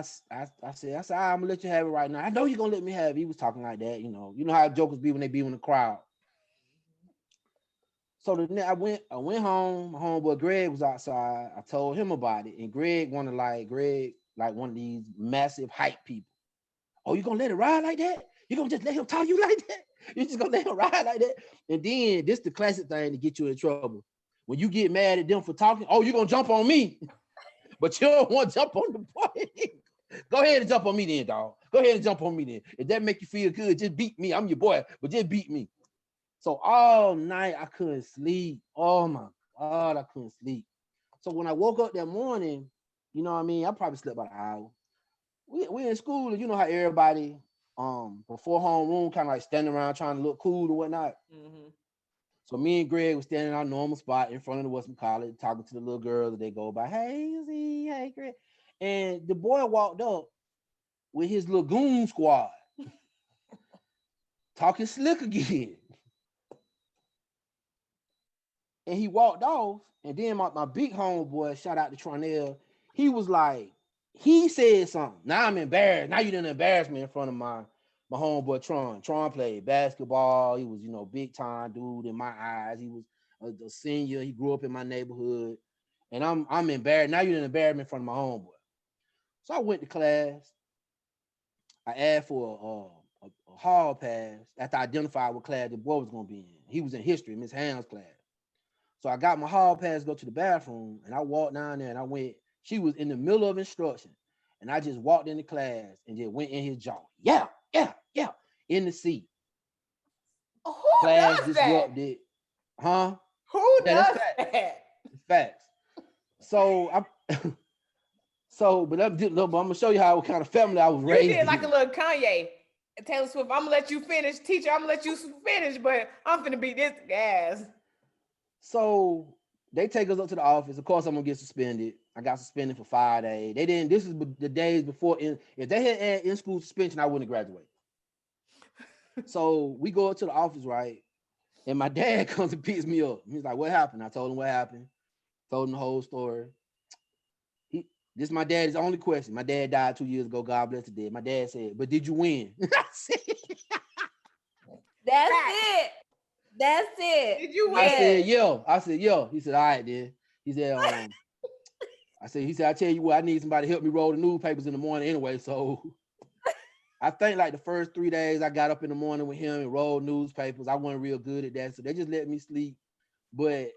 said, I'm gonna let you have it right now. I know you're gonna let me have it. He was talking like that, you know how jokers be when they be in the crowd. So I went home. My homeboy Greg was outside. I told him about it, and Greg like one of these massive hype people. Oh, you gonna let it ride like that? You gonna just let him talk to you like that? You just gonna let him ride like that? And then this the classic thing to get you in trouble. When you get mad at them for talking, oh, you gonna jump on me, but you don't want to jump on the boy. Go ahead and jump on me then, dog. Go ahead and jump on me then. If that make you feel good, just beat me. I'm your boy, but just beat me. So all night I couldn't sleep. Oh my God, I couldn't sleep. So when I woke up that morning, you know what I mean? I probably slept about an hour. We in school, and you know how everybody before homeroom kind of like standing around trying to look cool or whatnot. So me and Greg was standing in our normal spot in front of the Western College, talking to the little girls that they go by. Hey, Z, hey, Greg. And the boy walked up with his little goon squad, talking slick again. And he walked off, and then my big homeboy, shout out to Tronell, he was like, he said something. Now I'm embarrassed. Now you done embarrass me in front of my homeboy Tron. Tron played basketball. He was, big time dude in my eyes. He was a senior. He grew up in my neighborhood. And I'm embarrassed. Now you done embarrass me in front of my homeboy. So I went to class. I asked for a hall pass after I identified what class the boy was going to be in. He was in history, Miss Ham's class. So I got my hall pass to go to the bathroom, and I walked down there, and I went. She was in the middle of instruction, and I just walked into class and just went in his jaw. Yeah, in the seat. Who Class does disrupted. That? Huh? Who does that? It's facts. So but I'm gonna show you what kind of family I was raised in. You did like a little Kanye. Taylor Swift, I'm gonna let you finish. Teacher, I'm gonna let you finish, but I'm finna beat this gas. So they take us up to the office. Of course, I'm gonna get suspended. I got suspended for 5 days. They didn't. This is the days before. If they had in-school suspension, I wouldn't have graduated. So we go up to the office, right? And my dad comes and picks me up. He's like, "What happened?" I told him what happened. Told him the whole story. This is my dad's only question. My dad died 2 years ago. God bless the dead. My dad said, "But did you win?" That's it. That's it. Did you win? I said, yo. He said, all right, then. He said, he said, I tell you what, I need somebody to help me roll the newspapers in the morning anyway. So I think like the first 3 days I got up in the morning with him and rolled newspapers. I wasn't real good at that. So they just let me sleep But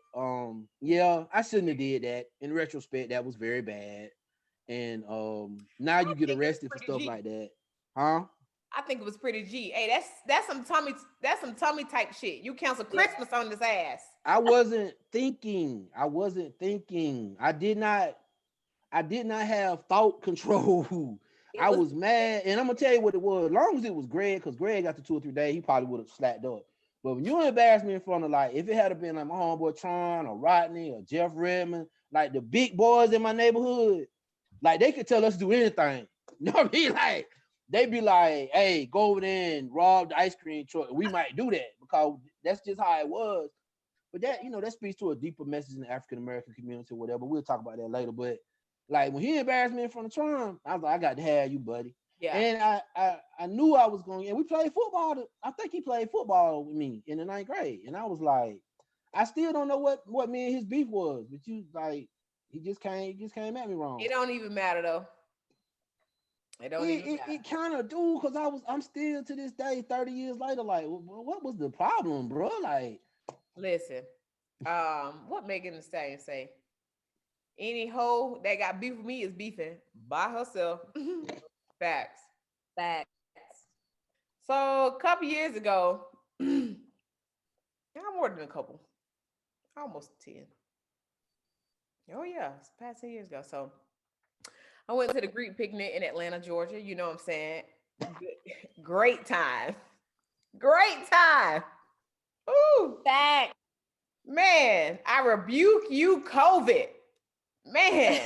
yeah, I shouldn't have did that. In retrospect, that was very bad. And now you get think it was arrested for pretty stuff G. like that. Huh? I think it was pretty G. Hey, that's some tummy type shit. You cancel Yeah. Christmas on this ass. I wasn't thinking. I wasn't thinking. I did not have thought control. It I was was mad, and I'm gonna tell you what it was. As long as it was Greg, because Greg got the 2 or 3 days, he probably would have slacked up. But when you embarrass me in front of, like, if it had been like my homeboy Tron or Rodney or Jeff Redmond, like the big boys in my neighborhood, like they could tell us to do anything. You know what I mean? Like they be like, "Hey, go over there and rob the ice cream truck." We might do that because that's just how it was. But that, that speaks to a deeper message in the African American community or whatever. We'll talk about that later. But like when he embarrassed me in front of Trump, I was like, I got to have you, buddy. Yeah. And I knew I was going, and we played football. I think he played football with me in the 9th grade. And I was like, I still don't know what me and his beef was, but you like, he just came at me wrong. It don't even matter though. It don't even matter. It kind of do, because I'm still to this day, 30 years later, like, what was the problem, bro? Like, Listen, what Megan Thee Stallion say? Any hoe that got beef with me is beefing by herself. Facts. facts. So a couple years ago, not more than a couple, almost 10. Oh yeah, it's past 10 years ago. So I went to the Greek picnic in Atlanta, Georgia. You know what I'm saying? Great time. Great time. Ooh, Facts. man, I rebuke you, COVID. Man,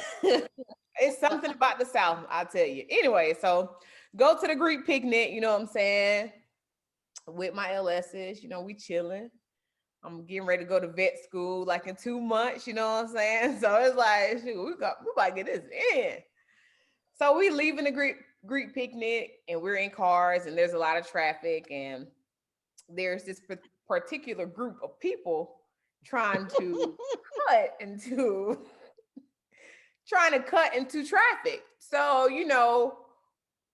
it's something about the South, I'll tell you. Anyway, so go to the Greek picnic, you know what I'm saying? With my LSs, we chilling. I'm getting ready to go to vet school like in 2 months, you know what I'm saying? So it's like, shoot, we about to get this in. So we leaving the Greek picnic and we're in cars and there's a lot of traffic and there's this particular group of people trying to cut into traffic. So,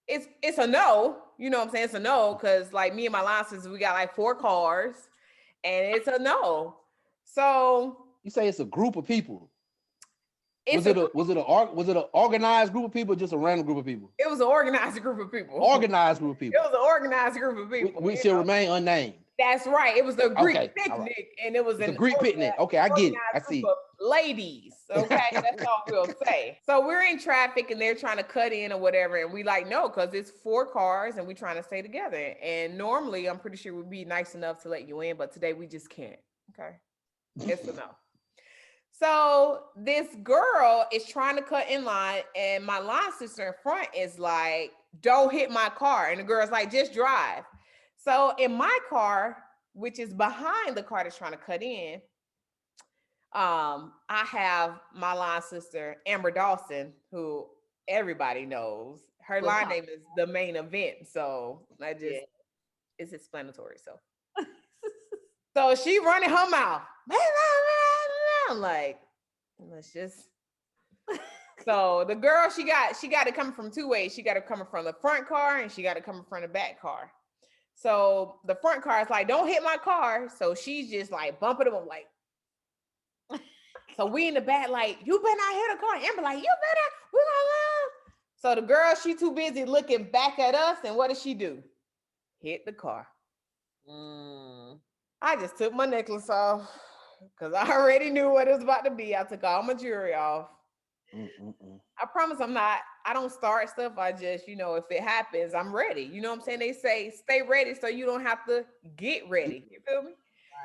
it's a no, you know what I'm saying? It's a no, because like me and my license, we got like 4 cars and it's a no. So you say it's a group of people. was it an organized group of people, or just a random group of people? It was an organized group of people. Organized group of people. It was an organized group of people. We shall remain unnamed. That's right. It was a Greek picnic, right. And it was a Greek picnic. Okay, I get it. I see. Ladies, okay, that's all we'll say. So we're in traffic, and they're trying to cut in or whatever, and we like no, because it's 4 cars, and we're trying to stay together. And normally, I'm pretty sure we'd be nice enough to let you in, but today we just can't. Okay, it's a no. So this girl is trying to cut in line, and my line sister in front is like, "Don't hit my car," and the girl's like, "Just drive." So in my car, which is behind the car that's trying to cut in, I have my line sister, Amber Dawson, who everybody knows. Her line name is The Main Event. So it's explanatory. So she running her mouth. I'm like, let's just. So the girl, she got it coming from 2 ways. She got it coming from the front car and she got it coming from the back car. So the front car is like, "Don't hit my car." So she's just like bumping them like. So we in the back like, "You better not hit a car." Amber like, "You better, we're gonna love." So the girl, she too busy looking back at us, and what does she do? Hit the car. I just took my necklace off because I already knew what it was about to be. I took all my jewelry off. I promise I don't start stuff. I just, if it happens, I'm ready. You know what I'm saying? They say stay ready so you don't have to get ready. You feel me?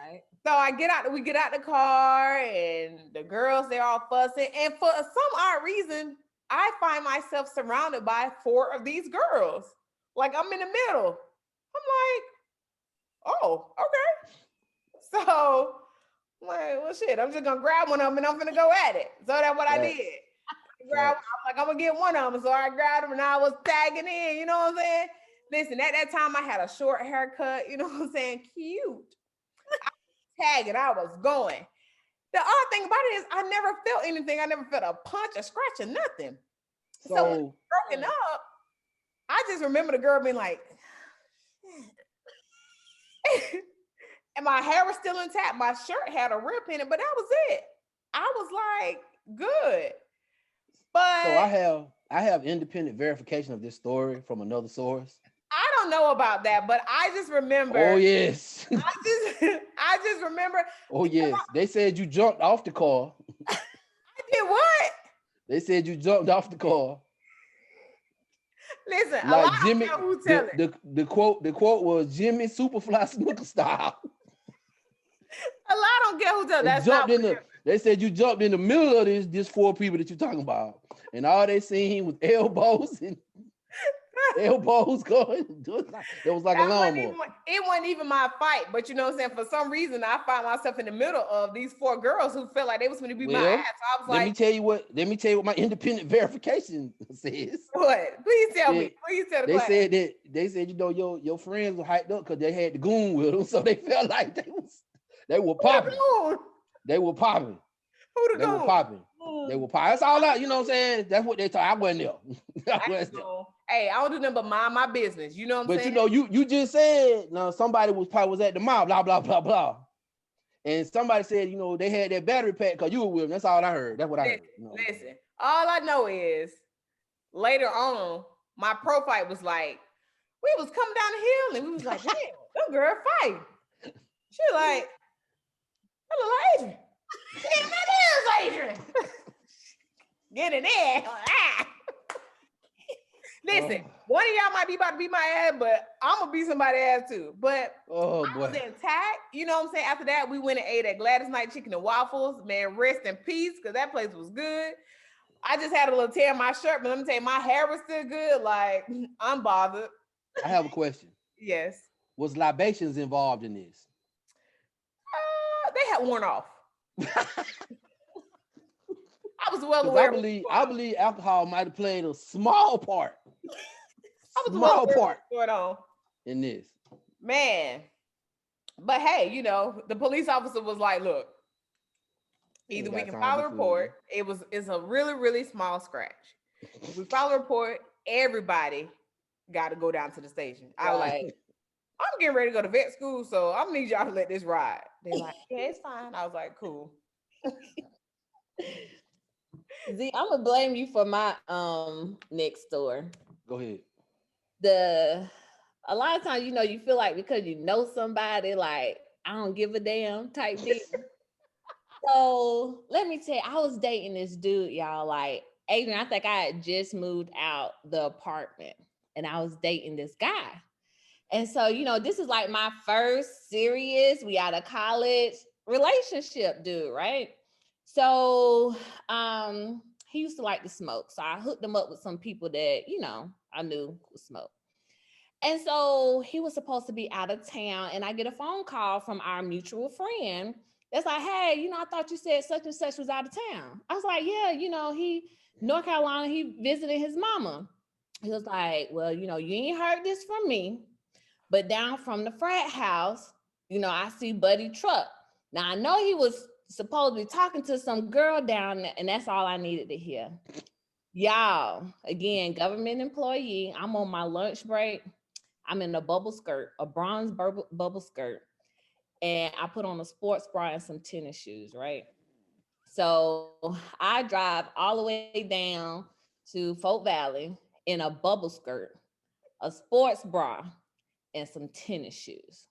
Right. So we get out the car and the girls, they're all fussing. And for some odd reason, I find myself surrounded by 4 of these girls. Like I'm in the middle. I'm like, oh, okay. So I'm like, well, shit, I'm just gonna grab one of them and I'm gonna go at it. So that's what I did. I'm gonna get one of them. So I grabbed them and I was tagging in, you know what I'm saying? Listen, at that time I had a short haircut, you know what I'm saying? Cute. I was tagging, I was going. The odd thing about it is I never felt anything. I never felt a punch, a scratch, or nothing. So when we broken up, I just remember the girl being like, and my hair was still intact. My shirt had a rip in it, but that was it. I was like, good. But So I have independent verification of this story from another source. I don't know about that, but I just remember. Oh yes. I just remember. Oh yes. They said you jumped off the car. I did what? They said you jumped off the car. Listen, Like a lot Jimmy, don't care who tell it. the quote was Jimmy Superfly Snooker style. A lot don't care who tell it. That's not what They said you jumped in the middle of this 4 people that you're talking about, and all they seen was elbows and elbows going. It was like a lawnmower. It wasn't even my fight, but you know what I'm saying? For some reason, I find myself in the middle of these 4 girls who felt like they was going to be my ass. So I was let me tell you what my independent verification says. What? Please tell me. Please tell the class. They said, you know, your friends were hyped up because they had the goon with them, so they felt like they were popping. They were popping. Who the They goon? were popping. They were popping. That's all you know what I'm saying? That's what they thought. I wasn't there. Hey, I don't do nothing but mind my business. You know what I'm saying? But you know, you just said somebody was at the mall, blah, blah, blah, blah. And somebody said, you know, they had that battery pack because you were with them. That's all I heard. That's what I heard. You know? Listen, all I know is later on, my profile was like, we was coming down the hill and we was like, damn, that girl fight. She like, I look like Adrian. Damn, that is Adrian. Get in there. Listen, one of y'all might be about to beat my ass, but I'm gonna beat somebody's ass too. But I was intact. You know what I'm saying? After that, we went and ate at Gladys Night Chicken and Waffles. Man, rest in peace, because that place was good. I just had a little tear in my shirt, but let me tell you, my hair was still good. Like, I'm bothered. I have a question. Yes. Was libations involved in this? They had worn off. I was well aware. I believe alcohol might have played a small part. Small part going on in this. Man. But hey, you know, the police officer was like, look, either we can file a report. It's a really, really small scratch. If we file a report, everybody got to go down to the station. I was like, I'm getting ready to go to vet school, so I'm gonna need y'all to let this ride. They're like, yeah, it's fine. I was like, cool. Z, I'm gonna blame you for my next story. Go ahead. A lot of times, you know, you feel like because you know somebody, like, I don't give a damn type deal. So let me tell you, I was dating this dude, y'all. Like, Adrian, I think I had just moved out the apartment and I was dating this guy. And so, you know, this is like my first serious, we out of college relationship dude, right? So he used to like to smoke. So I hooked him up with some people that, you know, I knew would smoke. And so he was supposed to be out of town, and I get a phone call from our mutual friend that's like, hey, you know, I thought you said such and such was out of town. I was like, yeah, you know, North Carolina, he visited his mama. He was like, well, you know, you ain't heard this from me, but down from the frat house, you know, I see Buddy Truck. Now I know he was supposed to be talking to some girl down there, and that's all I needed to hear. Y'all, again, government employee, I'm on my lunch break. I'm in a bubble skirt, a bronze bubble skirt, and I put on a sports bra and some tennis shoes, right? So I drive all the way down to Folk Valley in a bubble skirt, a sports bra, and some tennis shoes.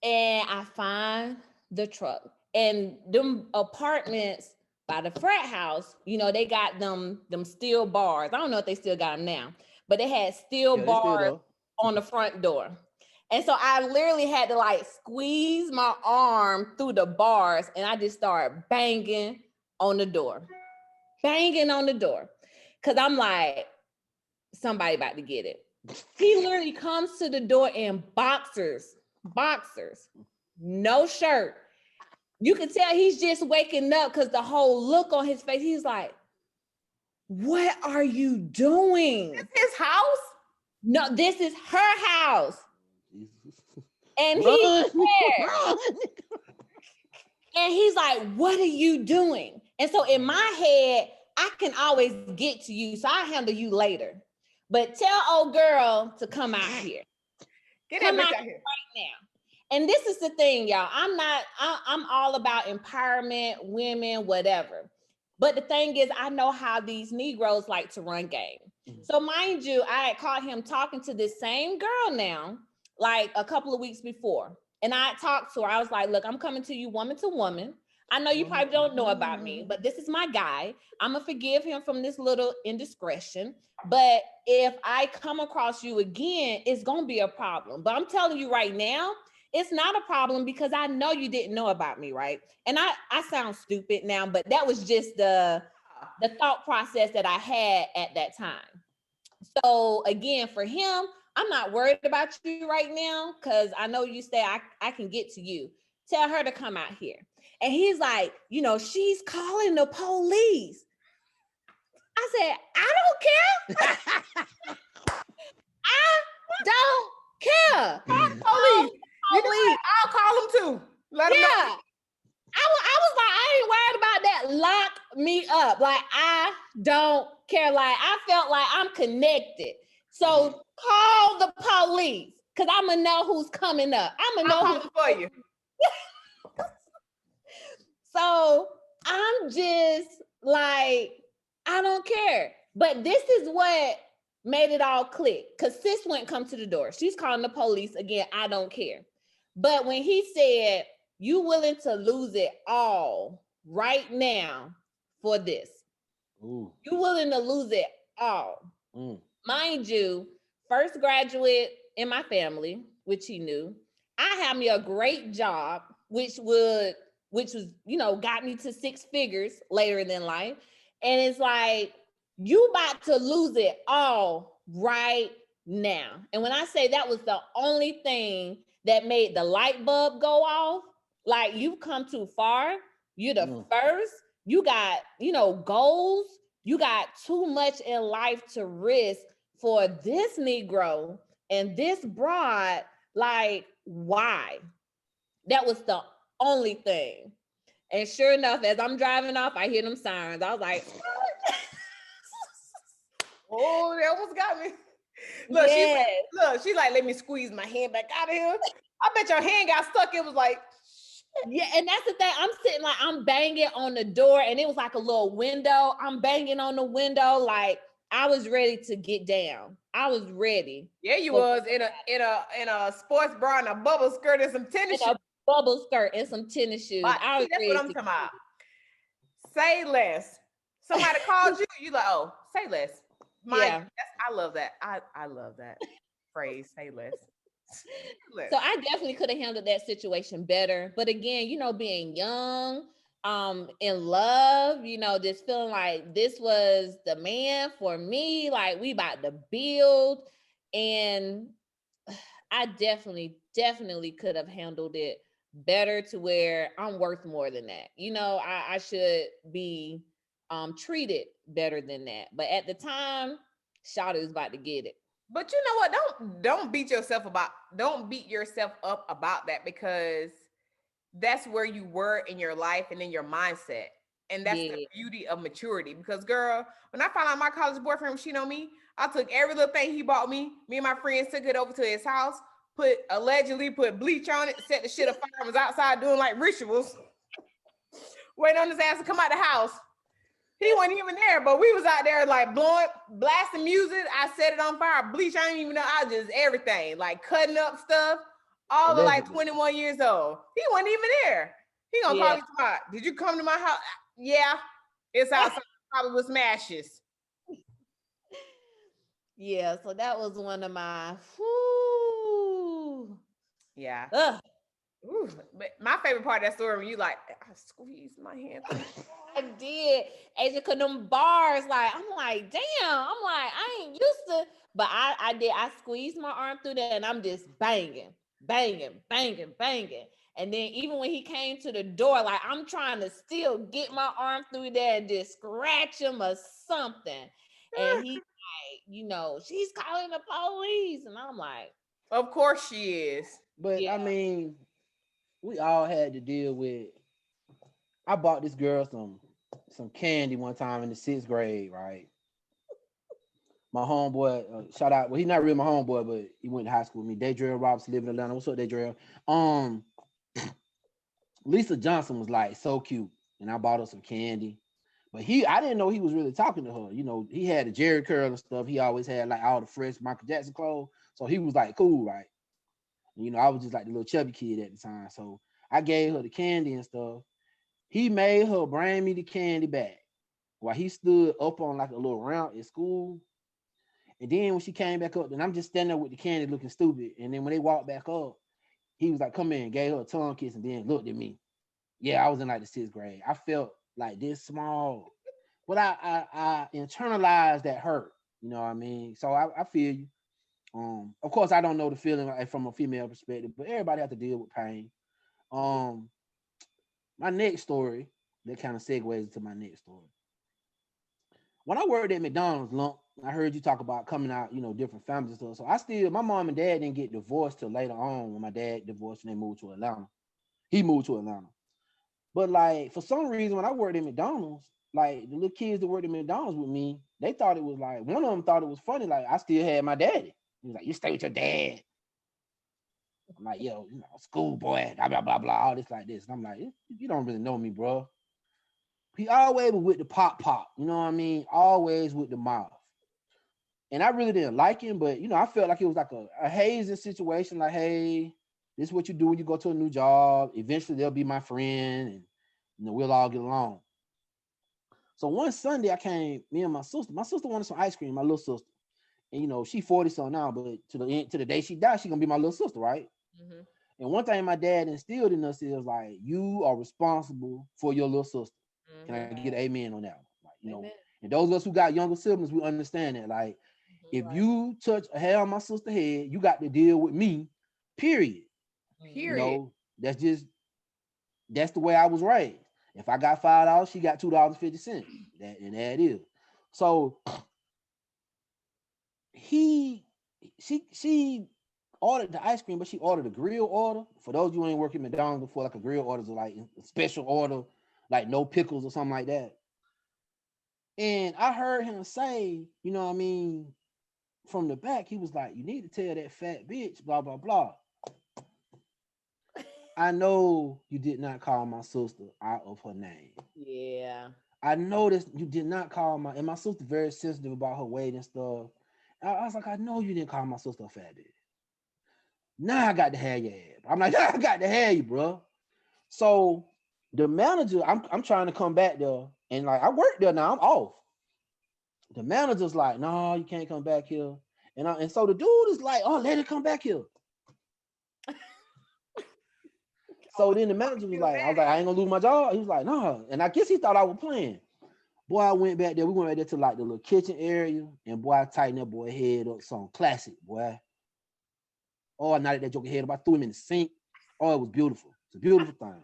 And I find the truck. And them apartments by the frat house, you know, they got them steel bars. I don't know if they still got them now, but they had steel bars on the front door. And so I literally had to like squeeze my arm through the bars, and I just started banging on the door. Cause I'm like, somebody about to get it. He literally comes to the door in boxers, no shirt. You can tell he's just waking up because the whole look on his face, he's like, what are you doing? This is his house? No, this is her house. And he's there. And he's like, what are you doing? And so in my head, I can always get to you, so I'll handle you later. But tell old girl to come out here. Get that bitch out here right now. And this is the thing, y'all. I'm all about empowerment, women, whatever. But the thing is, I know how these Negroes like to run game. So mind you, I had caught him talking to this same girl now, like a couple of weeks before. And I talked to her. I was like, look, I'm coming to you woman to woman. I know you probably don't know about me, but this is my guy. I'm going to forgive him from this little indiscretion. But if I come across you again, it's going to be a problem. But I'm telling you right now, it's not a problem because I know you didn't know about me, right? And I sound stupid now, but that was just the thought process that I had at that time. So again, for him, I'm not worried about you right now because I know you say I can get to you. Tell her to come out here. And he's like, she's calling the police. I said, I don't care. I don't care. Police. You know what? I'll call them too. Let them know. I was like, I ain't worried about that. Lock me up. Like, I don't care. Like, I felt like I'm connected. So call the police because I'm going to know who's coming up. I'm going to know who's for you. So I'm just like, I don't care. But this is what made it all click because sis wouldn't come to the door. She's calling the police again. I don't care. But when he said, you willing to lose it all right now for this? Ooh. You willing to lose it all? Mind you, first graduate in my family, which he knew. I had me a great job, which was, got me to 6 figures later in life. And it's like, you about to lose it all right now. And when I say that was the only thing that made the light bulb go off, like you've come too far. You're the first. You got, goals. You got too much in life to risk for this Negro and this broad. Like, why? That was the only thing. And sure enough, as I'm driving off, I hear them sirens. I was like, oh, that almost got me. Look, yes. She's like, let me squeeze my hand back out of here. I bet your hand got stuck. It was like, yeah, and that's the thing. I'm sitting like I'm banging on the door, and it was like a little window. I'm banging on the window, like I was ready to get down. I was ready. Yeah, you was in a sports bra and a bubble skirt and some tennis shoes. A bubble skirt and some tennis shoes. I was that's what I'm talking about. Say less. Somebody called you, you like, oh, say less. I love that. I love that phrase, say less. So I definitely could have handled that situation better. But again, being young, in love, just feeling like this was the man for me, like we about to build. And I definitely could have handled it better to where I'm worth more than that. I should be treated better than that. But at the time, Shawty was about to get it. But you know what? Don't beat yourself up about that because that's where you were in your life and in your mindset. And that's the beauty of maturity. Because girl, when I found out my college boyfriend was cheating on me, I took every little thing he bought me. Me and my friends took it over to his house, allegedly put bleach on it, set the shit afire, was outside doing like rituals, waiting on his ass to come out the house. He wasn't even there, but we was out there like blasting music. I set it on fire, bleach. I didn't even know. I just everything, like cutting up stuff. All the like 21 years old. He wasn't even there. He gonna call me tomorrow. Did you come to my house? Yeah, it's outside probably with some ashes. Yeah, so that was one of my yeah. Ooh, but my favorite part of that story when you like, I squeezed my hand. I did. As you could them bars, like I'm like, damn. I'm like, I ain't used to, but I did. I squeezed my arm through there, and I'm just banging. And then even when he came to the door, like I'm trying to still get my arm through there and just scratch him or something. And he's like, she's calling the police, and I'm like, of course she is. But I mean, we all had to deal with. I bought this girl some candy one time in the 6th grade, right? my homeboy, shout out. Well, he's not really my homeboy, but he went to high school with me. Daydrill Robinson live in Atlanta. What's up, Daydrill? Lisa Johnson was like so cute, and I bought her some candy. But I didn't know he was really talking to her. You know, he had the Jerry curl and stuff. He always had like all the fresh Michael Jackson clothes. So he was like cool, right? And, you know, I was just like the little chubby kid at the time. So I gave her the candy and stuff. He made her bring me the candy back while he stood up on like a little ramp at school. And then when she came back up, then I'm just standing there with the candy looking stupid. And then when they walked back up, he was like, come in, gave her a tongue kiss, and then looked at me. Yeah, I was in like the 6th grade. I felt like this small, but I internalized that hurt. You know what I mean? So I feel you. Of course, I don't know the feeling like, from a female perspective, but everybody has to deal with pain. My next story that kind of segues into my next story. When I worked at McDonald's, Lump, I heard you talk about coming out, you know, different families and stuff. So my mom and dad didn't get divorced till later on when my dad divorced and they moved to Atlanta. He moved to Atlanta. But like for some reason, when I worked at McDonald's, like the little kids that worked at McDonald's with me, they thought it was like one of them thought it was funny. Like I still had my daddy. He was like, "You stay with your dad." I'm like, "Yo, you know, schoolboy, blah blah blah blah, all this like this." And I'm like, "You don't really know me, bro." He always was with the pop, you know what I mean? Always with the mouth. And I really didn't like him, but you know, I felt like it was like a hazing situation. Like, hey, this is what you do when you go to a new job. Eventually, they'll be my friend, and you know, we'll all get along. So one Sunday, I came, me and my sister. My sister wanted some ice cream, my little sister. And you know, she 40 so now, but to the day she dies, she gonna be my little sister, right? Mm-hmm. And one thing my dad instilled in us is like, you are responsible for your little sister. Mm-hmm. Can I get an amen on that one? Like, you know, and those of us who got younger siblings, we understand that. Like, if you touch a hair on my sister's head, you got to deal with me, period. You know, that's the way I was raised. If I got $5, she got $2.50. And that is. So she ordered the ice cream, but she ordered a grill order. For those of you who ain't working McDonald's before, like a grill order is like a special order, like no pickles or something like that. And I heard him say, you know what I mean, from the back, he was like, "You need to tell that fat bitch, blah, blah, blah." I know you did not call my sister out of her name. Yeah. I noticed you did not call and my sister very sensitive about her weight and stuff. I was like, I know you didn't call my sister a fat bitch. Now I got to have your ass. I'm like, I got to have you, bro. So the manager, I'm trying to come back there, and like I work there now, I'm off. The manager's like, "No, you can't come back here." And so the dude is like, "Oh, let it come back here." So then the manager was like, I was like, "I ain't gonna lose my job." He was like, "No." And I guess he thought I was playing. Boy, I went back there. We went right there to like the little kitchen area. And boy, I tightened that boy head up. Some classic, boy. Oh, I knotted that joker head up. I threw him in the sink. Oh, it was beautiful. It's a beautiful thing.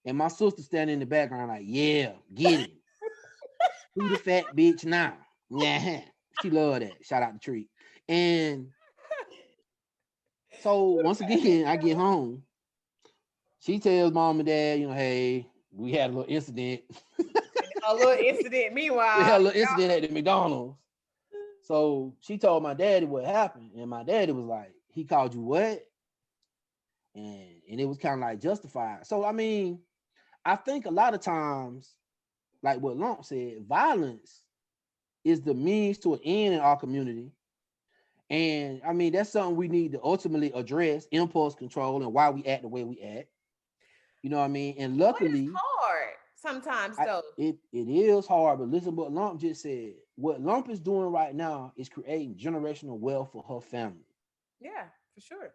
And my sister standing in the background like, "Yeah, get him. Who the fat bitch now?" Yeah. She loved that. Shout out to Treat. And so once again, I get home. She tells mom and dad, you know, "Hey, we had a little incident." Meanwhile, we had a little incident at the McDonald's. So she told my daddy what happened, and my daddy was like, "He called you what?" And it was kind of like justified. So I mean, I think a lot of times, like what Lump said, violence is the means to an end in our community. And I mean, that's something we need to ultimately address, impulse control, and why we act the way we act. You know what I mean? And luckily, it's hard sometimes though. It is hard, but listen what Lump just said. What Lump is doing right now is creating generational wealth for her family. Yeah, for sure.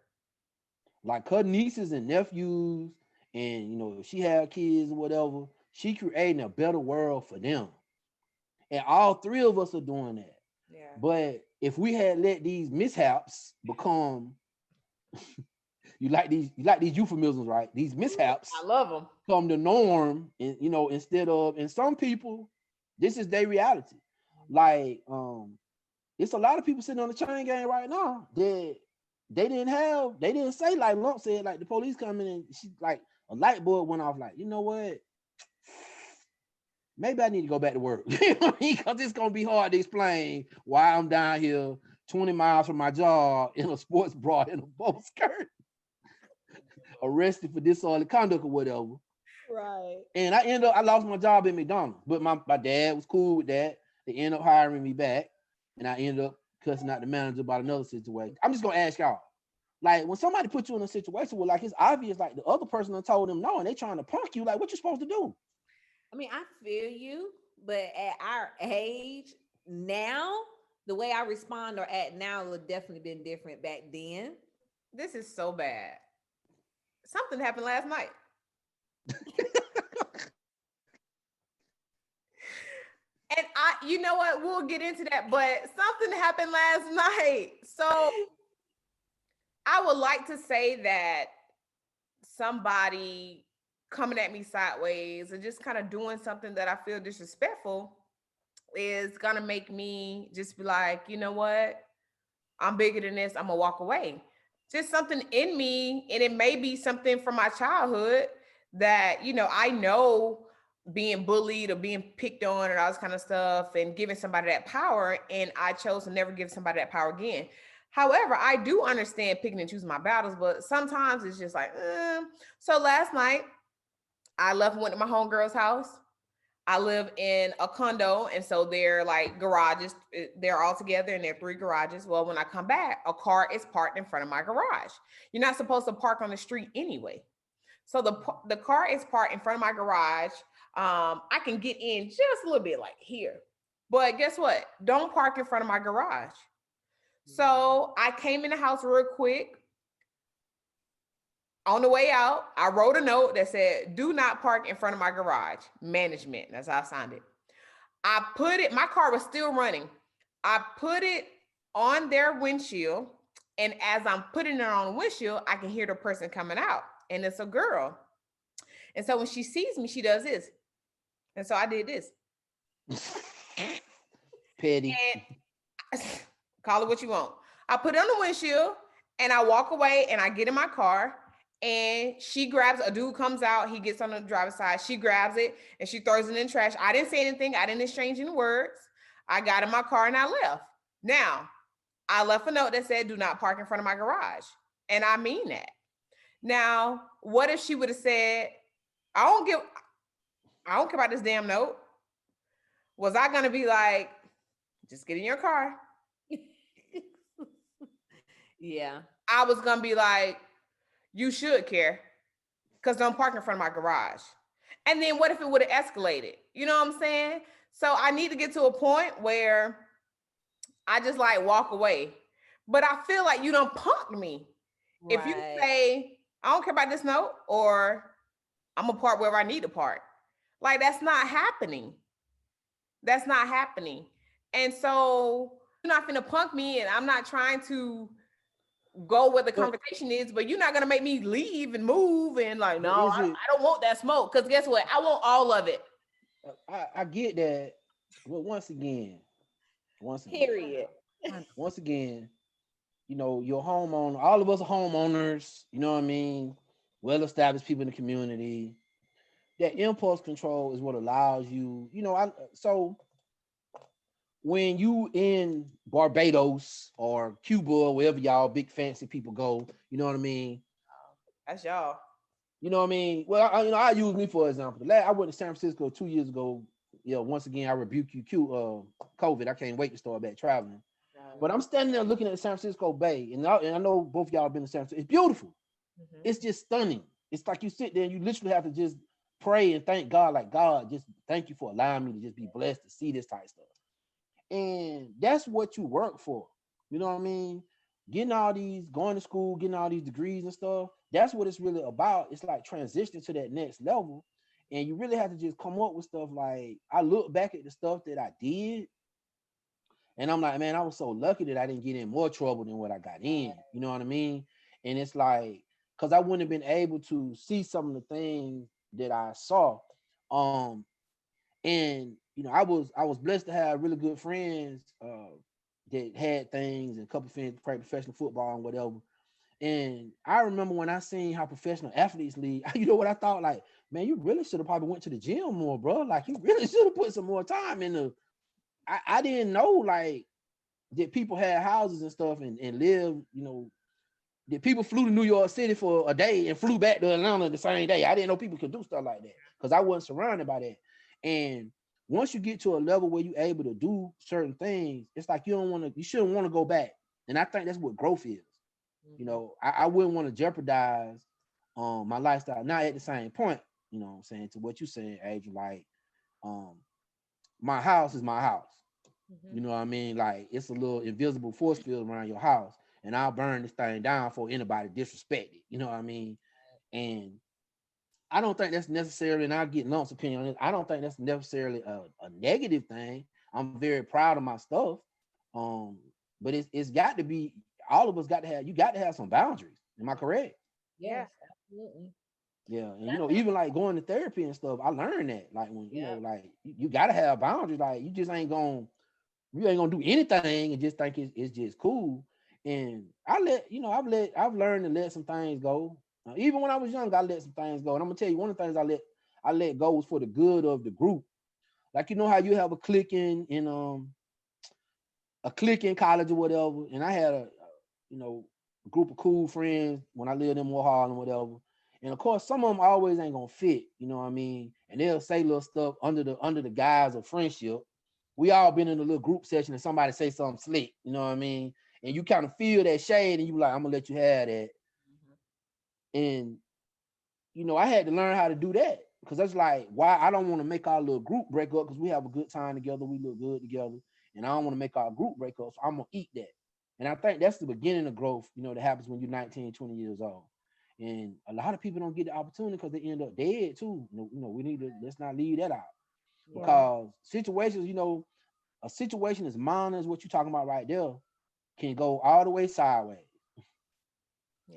Like her nieces and nephews, and you know, if she had kids or whatever, she creating a better world for them. And all three of us are doing that. Yeah. But if we had let these mishaps become you like these euphemisms, right? These mishaps, I love them, come the norm, and you know, instead of, and some people, this is their reality. Like, it's a lot of people sitting on the chain gang right now that they didn't say, like Lump said, like the police come in and she like a light bulb went off, like, you know what? maybe I need to go back to work. You know what I mean? Because it's gonna be hard to explain why I'm down here 20 miles from my job in a sports bra and a bow skirt, arrested for disorderly conduct or whatever. Right. And I lost my job at McDonald's, but my dad was cool with that. They ended up hiring me back, and I ended up cussing out the manager about another situation. I'm just gonna ask y'all, like, when somebody puts you in a situation where, like, it's obvious, like, the other person done told them no, and they trying to punk you, like, what you supposed to do? I mean, I feel you, but at our age now, the way I respond or act now would definitely been different back then. This is so bad. Something happened last night. And you know what? We'll get into that, but something happened last night. So I would like to say that somebody coming at me sideways or just kind of doing something that I feel disrespectful is gonna make me just be like, you know what? I'm bigger than this. I'm gonna walk away. Just something in me, and it may be something from my childhood that, you know, I know being bullied or being picked on and all this kind of stuff and giving somebody that power, and I chose to never give somebody that power again. However, I do understand picking and choosing my battles, but sometimes it's just like, So last night, I left and went to my homegirl's house. I live in a condo, and so they're like garages. They're all together, and there are 3 garages. Well, when I come back, a car is parked in front of my garage. You're not supposed to park on the street anyway. So the car is parked in front of my garage. I can get in just a little bit, like here. But guess what? Don't park in front of my garage. So I came in the house real quick. On the way out, I wrote a note that said, "Do not park in front of my garage. Management." That's how I signed it. I put it, my car was still running. I put it on their windshield. And as I'm putting it on the windshield, I can hear the person coming out. And it's a girl. And so when she sees me, she does this. And so I did this. Petty. And call it what you want. I put it on the windshield and I walk away and I get in my car. And she grabs, a dude comes out, he gets on the driver's side, she grabs it and she throws it in the trash. I didn't say anything, I didn't exchange any words. I got in my car and I left. Now, I left a note that said, "Do not park in front of my garage." And I mean that. Now, what if she would have said, I don't care about this damn note? Was I gonna be like, just get in your car? Yeah. I was gonna be like, you should care, because don't park in front of my garage. And then what if it would have escalated? You know what I'm saying? So I need to get to a point where I just like walk away. But I feel like you don't punk me. Right. If you say, I don't care about this note, or I'm gonna park wherever I need to park. Like, that's not happening. That's not happening. And so you're not gonna punk me, and I'm not trying to go where the conversation is, but you're not gonna make me leave and move and like, no, I don't want that smoke. Because guess what? I want all of it. I get that. But once again, period. Once again, you know, your homeowner, all of us are homeowners, you know what I mean? Well-established people in the community. That impulse control is what allows you, you know, so when you in Barbados or Cuba or wherever y'all big fancy people go, you know what I mean? That's y'all. You know what I mean? Well, I use me for example. I went to San Francisco 2 years ago. You know, once again, I rebuke you, COVID. I can't wait to start back traveling. But I'm standing there looking at the San Francisco Bay, and I know both y'all been to San Francisco. It's beautiful. Mm-hmm. It's just stunning. It's like you sit there and you literally have to just pray and thank God, like, God, just thank you for allowing me to just be blessed to see this type of stuff. And that's what you work for. You know what I mean? Going to school, getting all these degrees and stuff. That's what it's really about. It's like transitioning to that next level. And you really have to just come up with stuff like, I look back at the stuff that I did, and I'm like, man, I was so lucky that I didn't get in more trouble than what I got in. You know what I mean? And it's like, because I wouldn't have been able to see some of the things that I saw. And you know, I was blessed to have really good friends that had things, and a couple of friends played professional football and whatever. And I remember when I seen how professional athletes lead, you know what I thought? Like, man, you really should have probably went to the gym more, bro. Like you really should have put some more time in the. I didn't know like that people had houses and stuff and lived, you know, that people flew to New York City for a day and flew back to Atlanta the same day. I didn't know people could do stuff like that because I wasn't surrounded by that. And once you get to a level where you're able to do certain things, it's like you shouldn't want to go back. And I think that's what growth is. You know, I wouldn't want to jeopardize my lifestyle. Now at the same point, you know what I'm saying, to what you're saying, Adrian, like my house is my house. You know what I mean? Like it's a little invisible force field around your house, and I'll burn this thing down for anybody disrespect it. You know what I mean? And I don't think that's necessarily, and I'll get Lump's opinion on this. I don't think that's necessarily a negative thing. I'm very proud of my stuff. But it's got to be, all of us got to have, you got to have some boundaries. Am I correct? Yes, absolutely. Yeah, and you know, even like going to therapy and stuff, I learned that. Like when you know, like you got to have boundaries. Like you just ain't gonna do anything and just think it's just cool. And I've learned to let some things go. Even when I was young, I let some things go. And I'm gonna tell you, one of the things I let go was for the good of the group. Like you know how you have a clique in college or whatever, and I had a group of cool friends when I lived in Moore Harlem or whatever. And of course, some of them always ain't gonna fit, you know what I mean? And they'll say little stuff under the guise of friendship. We all been in a little group session and somebody say something slick, you know what I mean? And you kind of feel that shade and you like, I'm gonna let you have that. And you know, I had to learn how to do that because that's like why I don't want to make our little group break up because we have a good time together, we look good together, and I don't want to make our group break up. So I'm gonna eat that. And I think that's the beginning of growth, you know, that happens when you're 19, 20 years old. And a lot of people don't get the opportunity because they end up dead too. You know, we need to, let's not leave that out. Because situations, you know, a situation as minor as what you're talking about right there can go all the way sideways.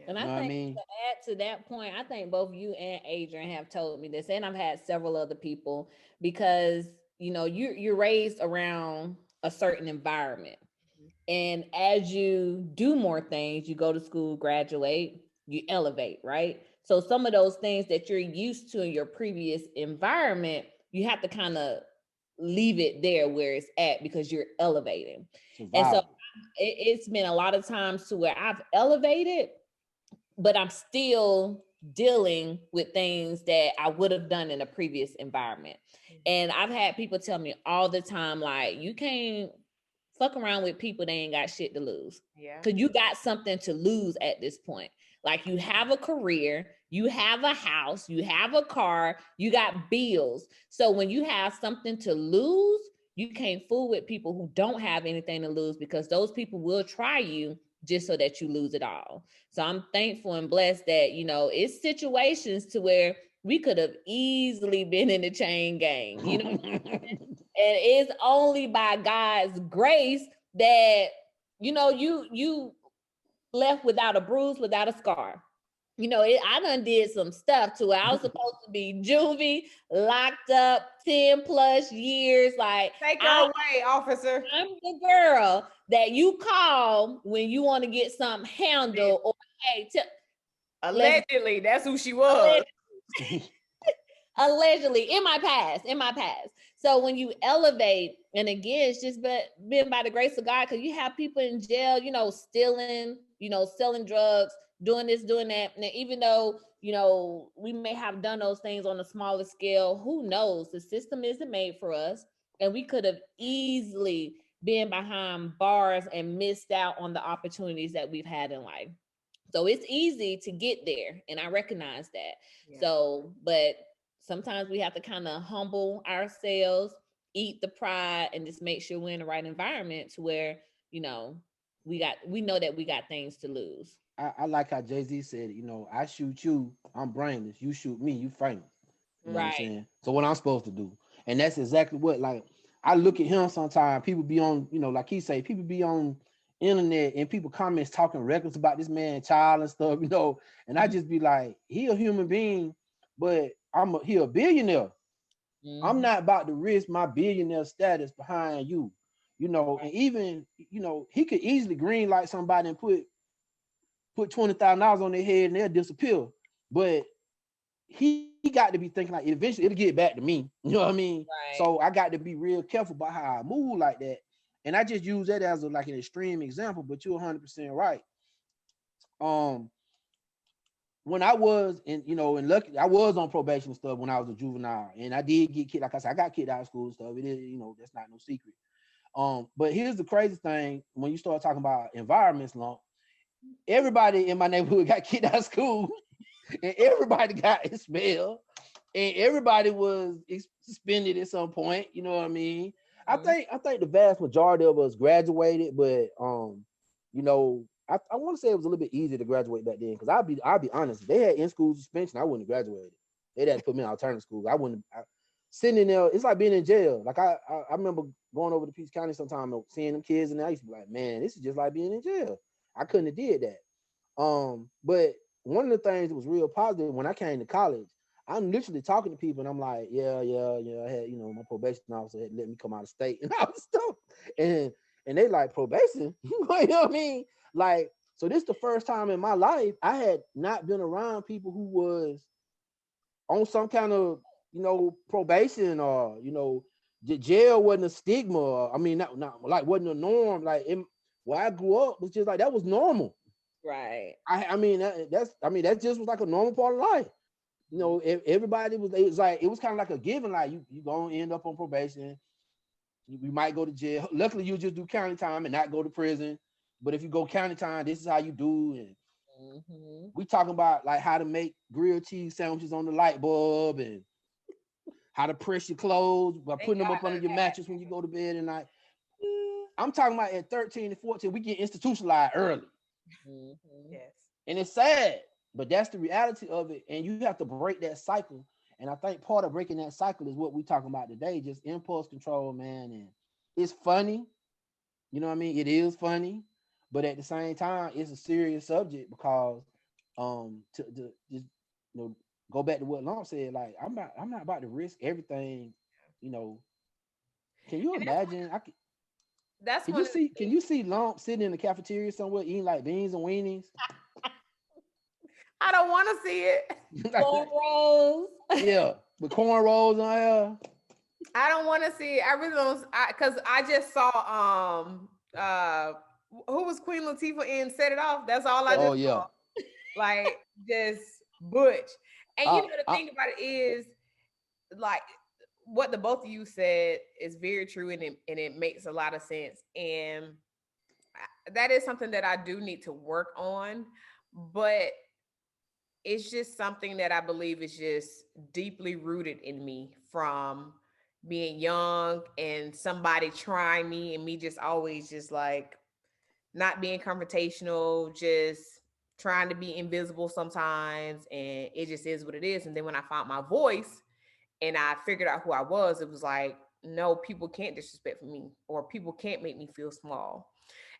And I think to add to that point, I think both you and Adrian have told me this, and I've had several other people, because you know you're raised around a certain environment, and as you do more things, you go to school, graduate, you elevate, right? So some of those things that you're used to in your previous environment, you have to kind of leave it there where it's at because you're elevating. And so it's been a lot of times to where I've elevated, but I'm still dealing with things that I would have done in a previous environment. And I've had people tell me all the time, like, you can't fuck around with people that ain't got shit to lose. Yeah. Because you got something to lose at this point. Like you have a career, you have a house, you have a car, you got bills. So when you have something to lose, you can't fool with people who don't have anything to lose, because those people will try you just so that you lose it all. So I'm thankful and blessed that, you know, it's situations to where we could have easily been in the chain gang, you know, and it's only by God's grace that, you know, you left without a bruise, without a scar. You know, I done did some stuff to where I was supposed to be juvie, locked up 10 plus years. Like, take her away, officer. I'm the girl that you call when you want to get something handled, or hey, allegedly, that's who she was. Allegedly, in my past. So when you elevate, and again, it's just been by the grace of God, because you have people in jail, you know, stealing, you know, selling drugs, doing this, doing that. And even though, you know, we may have done those things on a smaller scale, who knows? The system isn't made for us. And we could have easily been behind bars and missed out on the opportunities that we've had in life. So it's easy to get there. And I recognize that. Yeah. So, but sometimes we have to kind of humble ourselves, eat the pride, and just make sure we're in the right environment to where, you know, we know that we got things to lose. I like how Jay-Z said, you know, I shoot you, I'm brainless. You shoot me, you famous. You know what I'm saying? So what I'm supposed to do. And that's exactly what, like, I look at him sometimes, people be on, you know, like he say, people be on internet and people comments talking reckless about this man child and stuff, you know, and I just be like, he a human being, but he a billionaire. I'm not about to risk my billionaire status behind you, you know. And even, you know, he could easily green light somebody and put $20,000 on their head and they'll disappear. But he got to be thinking like eventually it'll get back to me. You know what I mean? Right. So I got to be real careful about how I move like that. And I just use that as like an extreme example, but you're 100% right. When I was in lucky, I was on probation and stuff when I was a juvenile, and I did get kicked. Like I said, I got kicked out of school and stuff. It is, that's not no secret. But here's the crazy thing: when you start talking about environments, long, everybody in my neighborhood got kicked out of school, and everybody got expelled, and everybody was suspended at some point. You know what I mean? Mm-hmm. I think the vast majority of us graduated, but I want to say it was a little bit easier to graduate back then, because I'll be honest, if they had in-school suspension, I wouldn't have graduated. They'd have to put me in alternative schools. I wouldn't. Sitting in there, it's like being in jail. Like I remember going over to Peach County sometime, seeing them kids, and I used to be like, man, this is just like being in jail. I couldn't have did that. But one of the things that was real positive when I came to college, I'm literally talking to people, and I'm like, yeah. I had, my probation officer had let me come out of state and all this stuff, and they like, probation, you know what I mean? Like, so this is the first time in my life I had not been around people who was on some kind of, probation, or, the jail wasn't a stigma. I mean, not like wasn't a norm. Like where I grew up was just like, that was normal. Right. I mean, that just was like a normal part of life. Everybody it was kind of like a given, like you gonna end up on probation. You might go to jail. Luckily, you just do county time and not go to prison. But if you go county time, this is how you do. And we talking about like how to make grilled cheese sandwiches on the light bulb, and how to press your clothes by putting them up under your mattress when you go to bed at night. I'm talking about at 13 and 14, we get institutionalized early. Yes. And it's sad, but that's the reality of it. And you have to break that cycle. And I think part of breaking that cycle is what we're talking about today, just impulse control, man. And it's funny. You know what I mean? It is funny. But at the same time, it's a serious subject, because to just go back to what Lump said, like I'm not about to risk everything, Can you imagine? Can you see Lump sitting in the cafeteria somewhere eating like beans and weenies? I don't want to see it. Cornrows. Yeah, with cornrows on here. I don't want to see it. I really don't, because I just saw who was Queen Latifah in Set It Off. That's all I just saw. Like, just butch. And the thing about it is, like, what the both of you said is very true, and it makes a lot of sense. And that is something that I do need to work on, but it's just something that I believe is just deeply rooted in me from being young, and somebody trying me, and me just always just like not being confrontational, just trying to be invisible sometimes. And it just is what it is. And then when I found my voice and I figured out who I was, it was like, no, people can't disrespect me, or people can't make me feel small.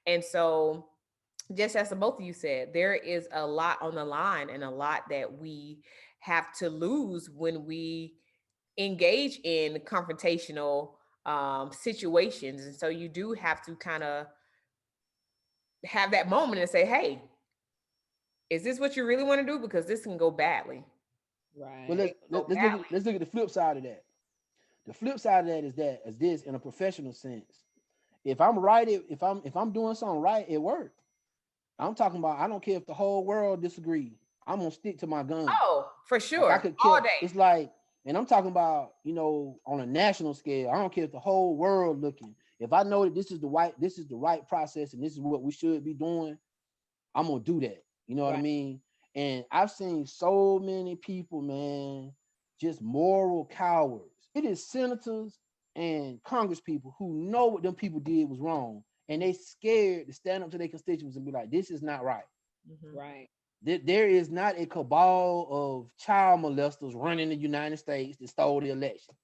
And so, just as the both of you said, there is a lot on the line, and a lot that we have to lose when we engage in confrontational situations. And so you do have to kind of have that moment and say, hey, is this what you really want to do? Because this can go badly. Right. Well, let's look at the flip side of that. The flip side of that is this in a professional sense. If I'm right, if I'm doing something right, it worked. I'm talking about, I don't care if the whole world disagrees. I'm gonna stick to my gun. Oh, for sure. Like I could all day. It's like, and I'm talking about, on a national scale. I don't care if the whole world looking. If I know that this is the right process, and this is what we should be doing, I'm gonna do that. You know what I mean? And I've seen so many people, man, just moral cowards. It is senators and Congress people who know what them people did was wrong, and they scared to stand up to their constituents and be like, this is not right. Right. There is not a cabal of child molesters running the United States that stole the election.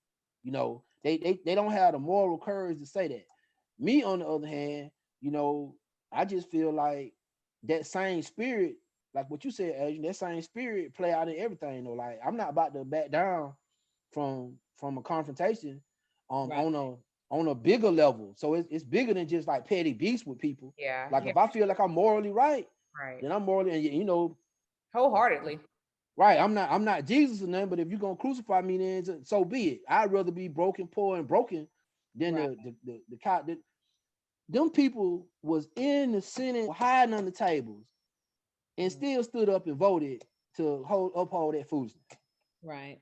They don't have the moral courage to say that. Me, on the other hand, I just feel like that same spirit, like what you said, Adrian, that same spirit play out in everything. Like, I'm not about to back down from a confrontation on a bigger level. So it's bigger than just like petty beefs with people. Yeah. Like if I feel like I'm morally right, then I'm morally, wholeheartedly. Right. I'm not Jesus or nothing, but if you're gonna crucify me, then so be it. I'd rather be broken, poor, and broken than Right. the cop that them people was in the Senate hiding under tables and still stood up and voted to uphold that foolishness. Right.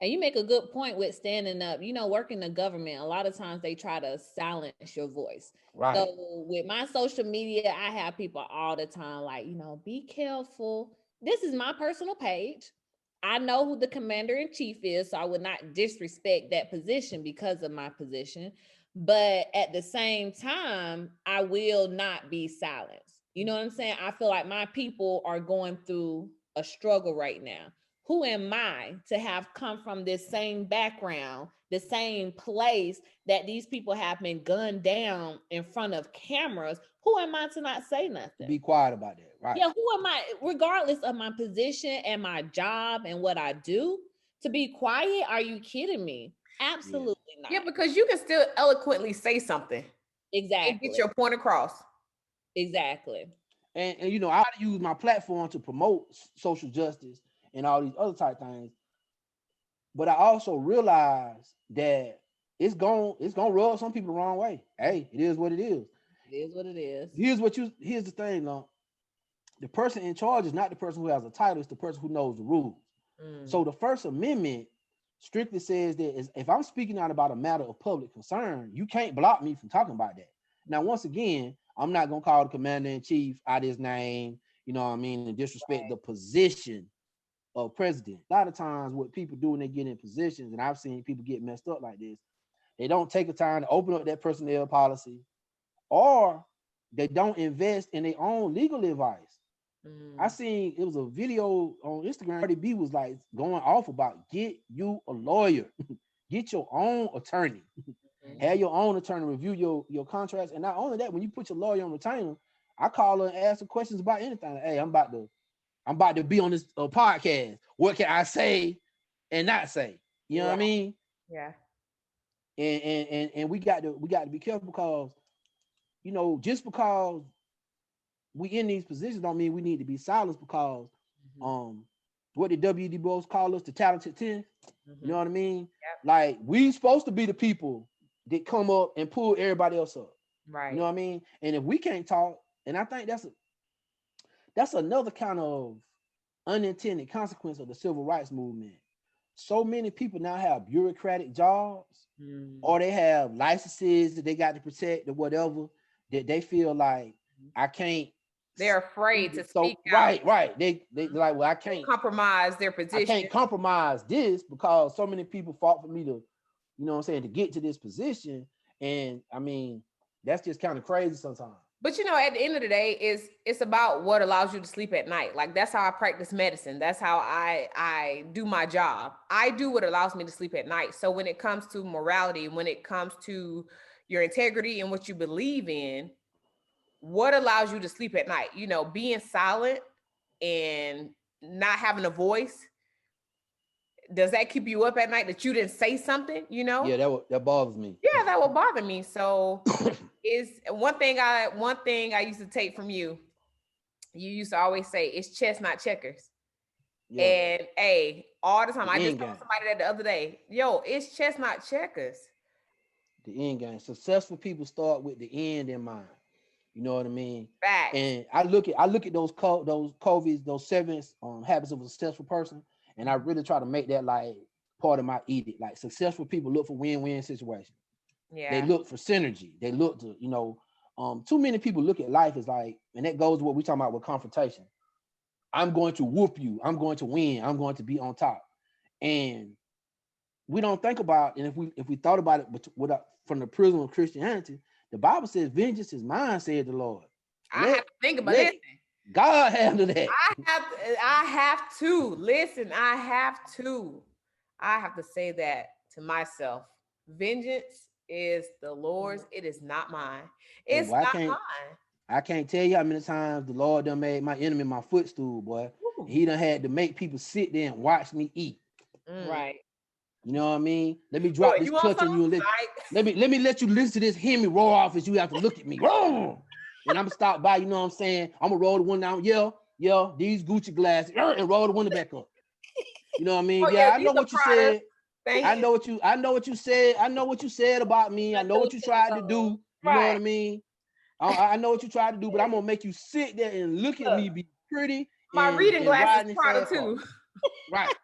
And you make a good point with standing up. You know, working the government, a lot of times they try to silence your voice. Right. So with my social media, I have people all the time like, you know, be careful. This is my personal page. I know who the commander in chief is, so I would not disrespect that position because of my position. But at the same time, I will not be silenced. You know what I'm saying? I feel like my people are going through a struggle right now. Who am I to have come from this same background, the same place that these people have been gunned down in front of cameras? Who am I to not say nothing? Be quiet about that, right? Yeah, who am I, regardless of my position and my job and what I do, to be quiet? Are you kidding me? Absolutely not. Yeah, because you can still eloquently say something. Exactly. And get your point across. Exactly. And you know, I use my platform to promote social justice and all these other type things. But I also realize that it's gonna rub some people the wrong way. Hey, it is what it is. It is what it is. Here's the thing, though. The person in charge is not the person who has a title, it's the person who knows the rules. So the First Amendment strictly says that if I'm speaking out about a matter of public concern, you can't block me from talking about that. Now, once again, I'm not gonna call the commander-in-chief out his name, you know what I mean, and disrespect the position of president. A lot of times what people do when they get in positions, and I've seen people get messed up like this, they don't take the time to open up that personnel policy, or they don't invest in their own legal advice. I seen it was a video on Instagram. Cardi B was like going off about get you a lawyer, get your own attorney, have your own attorney review your contracts. And not only that, when you put your lawyer on retainer, I call her and ask her questions about anything. Like, hey, I'm about to be on this podcast. What can I say and not say? You know what I mean? Yeah. And we got to be careful because, you know, just because we in these positions don't mean we need to be silenced because what did W.D. Boas call us? The talented 10. You know what I mean? Yep. Like, we supposed to be the people that come up and pull everybody else up. Right. You know what I mean? And if we can't talk, and I think that's another kind of unintended consequence of the civil rights movement. So many people now have bureaucratic jobs, or they have licenses that they got to protect or whatever, that they feel like I can't. They're afraid to speak out. Right. They like, well, I can't compromise their position. I can't compromise this because so many people fought for me to, you know what I'm saying, to get to this position. And I mean, that's just kind of crazy sometimes. But you know, at the end of the day, it's about what allows you to sleep at night. Like, that's how I practice medicine. That's how I do my job. I do what allows me to sleep at night. So when it comes to morality, when it comes to your integrity and what you believe in, what allows you to sleep at night? You know, being silent and not having a voice, does that keep you up at night that you didn't say something, you know? Yeah, that bothers me. Yeah, that will bother me. So is one thing I used to take from you. You used to always say it's chess, not checkers. Yeah. And hey, all the time, I just told somebody that the other day, yo, it's chess, not checkers. The end game. Successful people start with the end in mind. You know what I mean? Facts. And I look at those COVIDs, those 7 habits of a successful person, and I really try to make that like part of my edict. Like, successful people look for win-win situations. Yeah. They look for synergy. They look to, you know, too many people look at life as like, and that goes to what we're talking about with confrontation. I'm going to whoop you. I'm going to win. I'm going to be on top. And we don't think about, and if we thought about it from the prism of Christianity, the Bible says, vengeance is mine, said the Lord. I have to think about it. God handle that. I have to. Listen, I have to say that to myself. Vengeance is the Lord's. It is not mine. It's not mine. I can't tell you how many times the Lord done made my enemy my footstool, boy. He done had to make people sit there and watch me eat. Right. You know what I mean? Let me drop this clutch on you and let me let you listen to this Hemi roll off as you have to look at me. And I'm gonna stop by, you know what I'm saying? I'm gonna roll the one down, yell. Yeah, these Gucci glasses, and roll the window back up. You know what I mean? Oh Yeah, yeah, I these know are what you Prada. said. Thank I you. know what you said. I know what you said about me. I know what you tried to do. You know what Right. I mean? I know what you tried to do, but I'm gonna make you sit there and look at Look, me be pretty my reading and glasses ride in this Prada fast car. too. Right.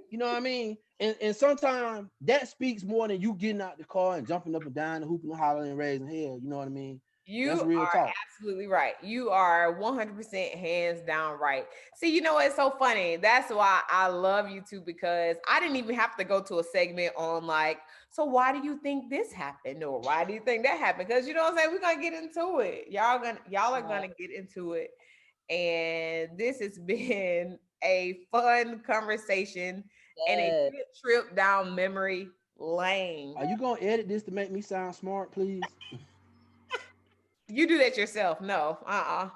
You know what I mean? And sometimes that speaks more than you getting out the car and jumping up and down and hooping and hollering and raising hell. You know what I mean? You That's real are talk. absolutely right. You are 100% hands down right. See, you know, it's so funny. That's why I love you too, because I didn't even have to go to a segment on like, so why do you think this happened? Or why do you think that happened? Because you know what I'm saying? We're gonna get into it. Y'all are gonna get into it. And this has been a fun conversation and a Yes. good trip down memory lane. Are you gonna edit this to make me sound smart, please? You do that yourself. No, I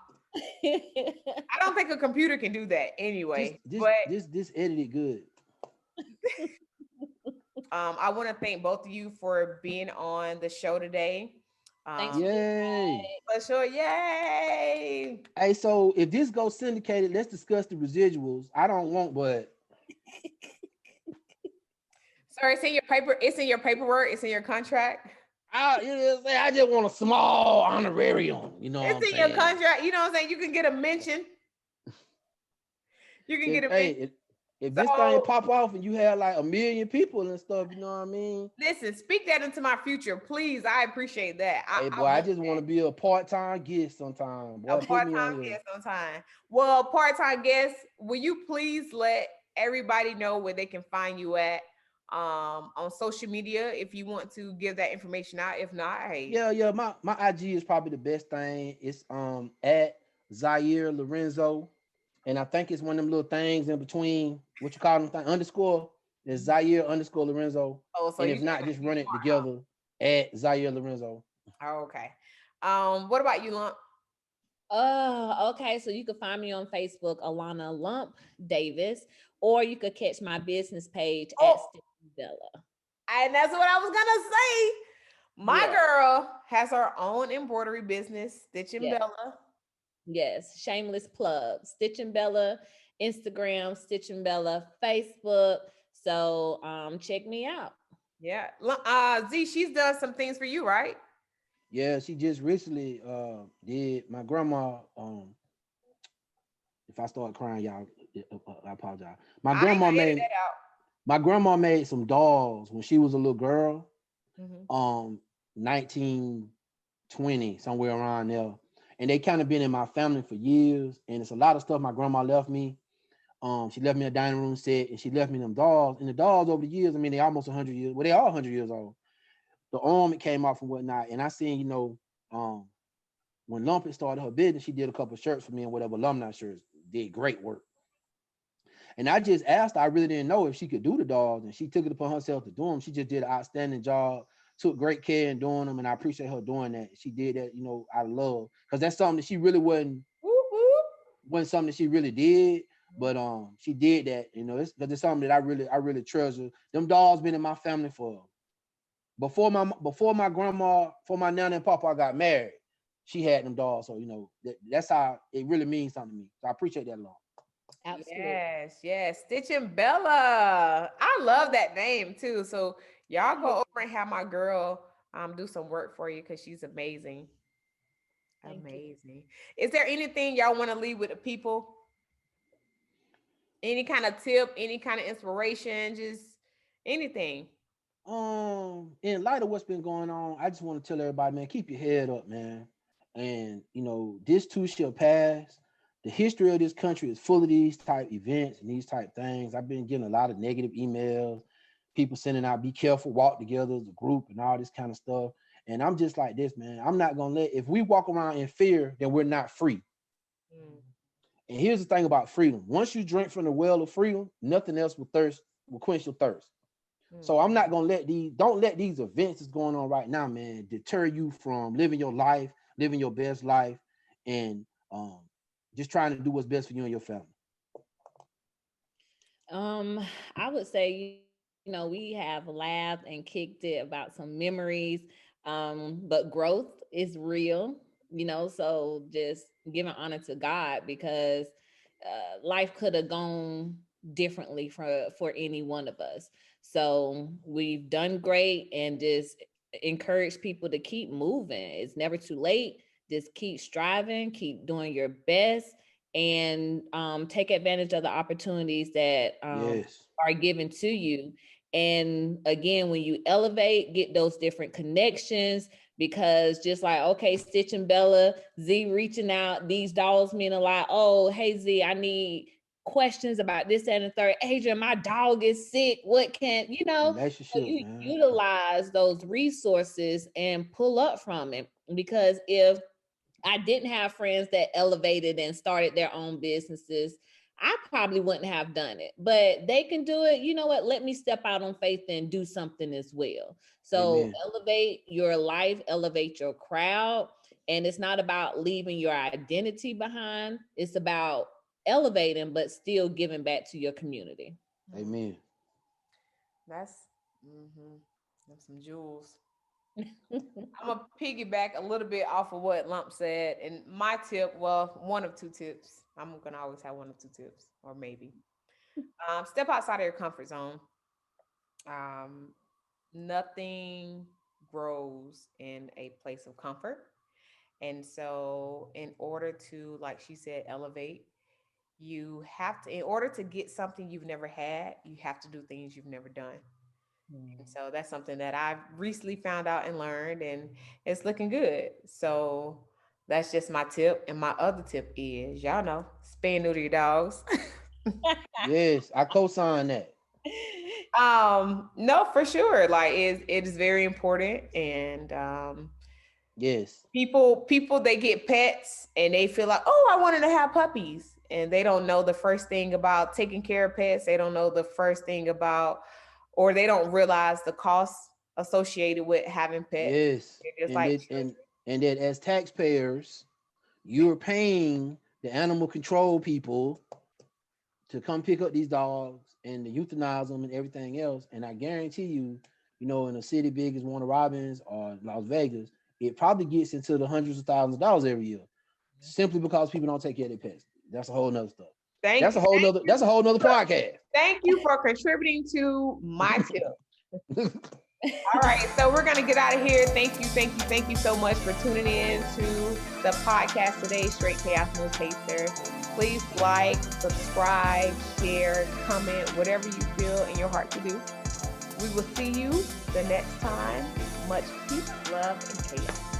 don't think a computer can do that Just anyway. this But this this edited good. I want to thank both of you for being on the show today. Thanks Um, for the Yay. for sure, yay! Hey, so if this goes syndicated, let's discuss the residuals. I don't want, but Sorry, it's in your paper. It's in your paperwork. It's in your contract. I just want a small honorarium. You know what I'm It's in your saying? contract. You know what I'm saying? You can get a mention. You can If get a hey, mention. if this thing So pop off and you have like 1 million people and stuff, you know what I mean? listen, speak that into my future, please. I appreciate that. Hey, I boy, I want just want to be a part-time guest sometime. a Boy, put me on part-time here. guest on time. Well, part-time guest, will you please let everybody know where they can find you at on social media if you want to give that information out? If not, hey. Yeah. My IG is probably the best thing. It's at Zaire Lorenzo. And I think it's one of them little things in between what you call them thing, underscore. It's Zaire underscore Lorenzo. Oh, so And you if just not, gonna just use run it smart, huh? together at Zaire Lorenzo. Oh, okay. What about you, Lump? Okay. So you can find me on Facebook, Alana Lump Davis, or you could catch my business page at Oh, Stitch Bella. and that's what I was gonna say. My Yeah. girl has her own embroidery business, Stitch and Yeah. Bella. Yes. Shameless plug. Stitch and Bella, Instagram, Stitch and Bella, Facebook. So check me out. Yeah. Z, she's done some things for you, right? Yeah, she just recently did my grandma. If I start crying, y'all, I apologize. My I ain't grandma gonna edit made my grandma made some dolls when she was a little girl. that out. 1920, somewhere around there. And they kind of been in my family for years. And it's a lot of stuff my grandma left me. She left me a dining room set and she left me them dolls. And the dolls over the years, I mean, they almost 100 years. Well, they are 100 years old. The arm it came off and whatnot. And I seen, when Lumpy started her business, she did a couple of shirts for me and whatever alumni shirts. Did great work. And I just asked her, I really didn't know if she could do the dolls, and she took it upon herself to do them. She just did an outstanding job, took great care in doing them, and I appreciate her doing that. She did that, out of love, because that's something that she really Whoop, whoop. wasn't something that she really did, but she did that. It's because it's something that I really treasure. Them dolls been in my family for before my grandma, before my nana and papa got married. She had them dolls, so that's how it really means something to me. So I appreciate that a lot. Absolutely. Yes, yes. Stitch and Bella. I love that name too. So y'all go over and have my girl do some work for you because she's amazing. Thank you. Amazing. Is there anything y'all want to leave with the people? Any kind of tip, any kind of inspiration, just anything. In light of what's been going on, I just want to tell everybody, man, keep your head up, man. And this too shall pass. The history of this country is full of these type events and these type things. I've been getting a lot of negative emails, people sending out, be careful, walk together as a group and all this kind of stuff. And I'm just like this, man. I'm not gonna if we walk around in fear, then we're not free. Mm. And here's the thing about freedom. Once you drink from the well of freedom, nothing else will quench your thirst. So I'm not gonna don't let these events that's going on right now, man, deter you from living your life, living your best life, and just trying to do what's best for you and your family. I would say, we have laughed and kicked it about some memories. But growth is real. So just giving honor to God, because life could have gone differently for any one of us. So we've done great, and just encourage people to keep moving. It's never too late. Just keep striving, keep doing your best, and take advantage of the opportunities that Yes. are given to you. And again, when you elevate, get those different connections, because just like, okay, Stitch and Bella, Z reaching out, these dolls mean a lot. Oh, hey Z, I need questions about this and the third. Adrian, my dog is sick. What can so Relationships, you man. utilize those resources and pull up from it. Because if I didn't have friends that elevated and started their own businesses, I probably wouldn't have done it. But they can do it. You know what? Let me step out on faith and do something as well. So Amen. elevate your life, elevate your crowd. And it's not about leaving your identity behind. It's about elevating, but still giving back to your community. Amen. That's That's some jewels. I'm gonna piggyback a little bit off of what Lump said, and my tip, well, one of two tips. I'm gonna always have one of two tips, or maybe. Step outside of your comfort zone. Um, Nothing grows in a place of comfort, and so in order to, like she said, elevate, you have to. In order to get something you've never had, you have to do things you've never done. And so that's something that I've recently found out and learned, and it's looking good. So that's just my tip. And my other tip is, y'all know, spay and neuter your dogs. Yes, I co-sign that. No, for sure. Like it is very important. And Yes. people they get pets and they feel like, oh, I wanted to have puppies. And they don't know the first thing about taking care of pets. They don't know the first thing about, or they don't realize the costs associated with having pets. Yes. They're just And like that and that as taxpayers, you're paying the animal control people to come pick up these dogs and to euthanize them and everything else. And I guarantee you, in a city big as Warner Robins or Las Vegas, it probably gets into the hundreds of thousands of dollars every year, simply because people don't take care of their pets. That's a whole nother stuff. That's a whole nother podcast. Thank you for contributing to my tip. All right, so we're gonna get out of here. Thank you so much for tuning in to the podcast today, StraightChaos Nochaser. Please like, subscribe, share, comment, whatever you feel in your heart to do. We will see you the next time. Much peace, love, and chaos.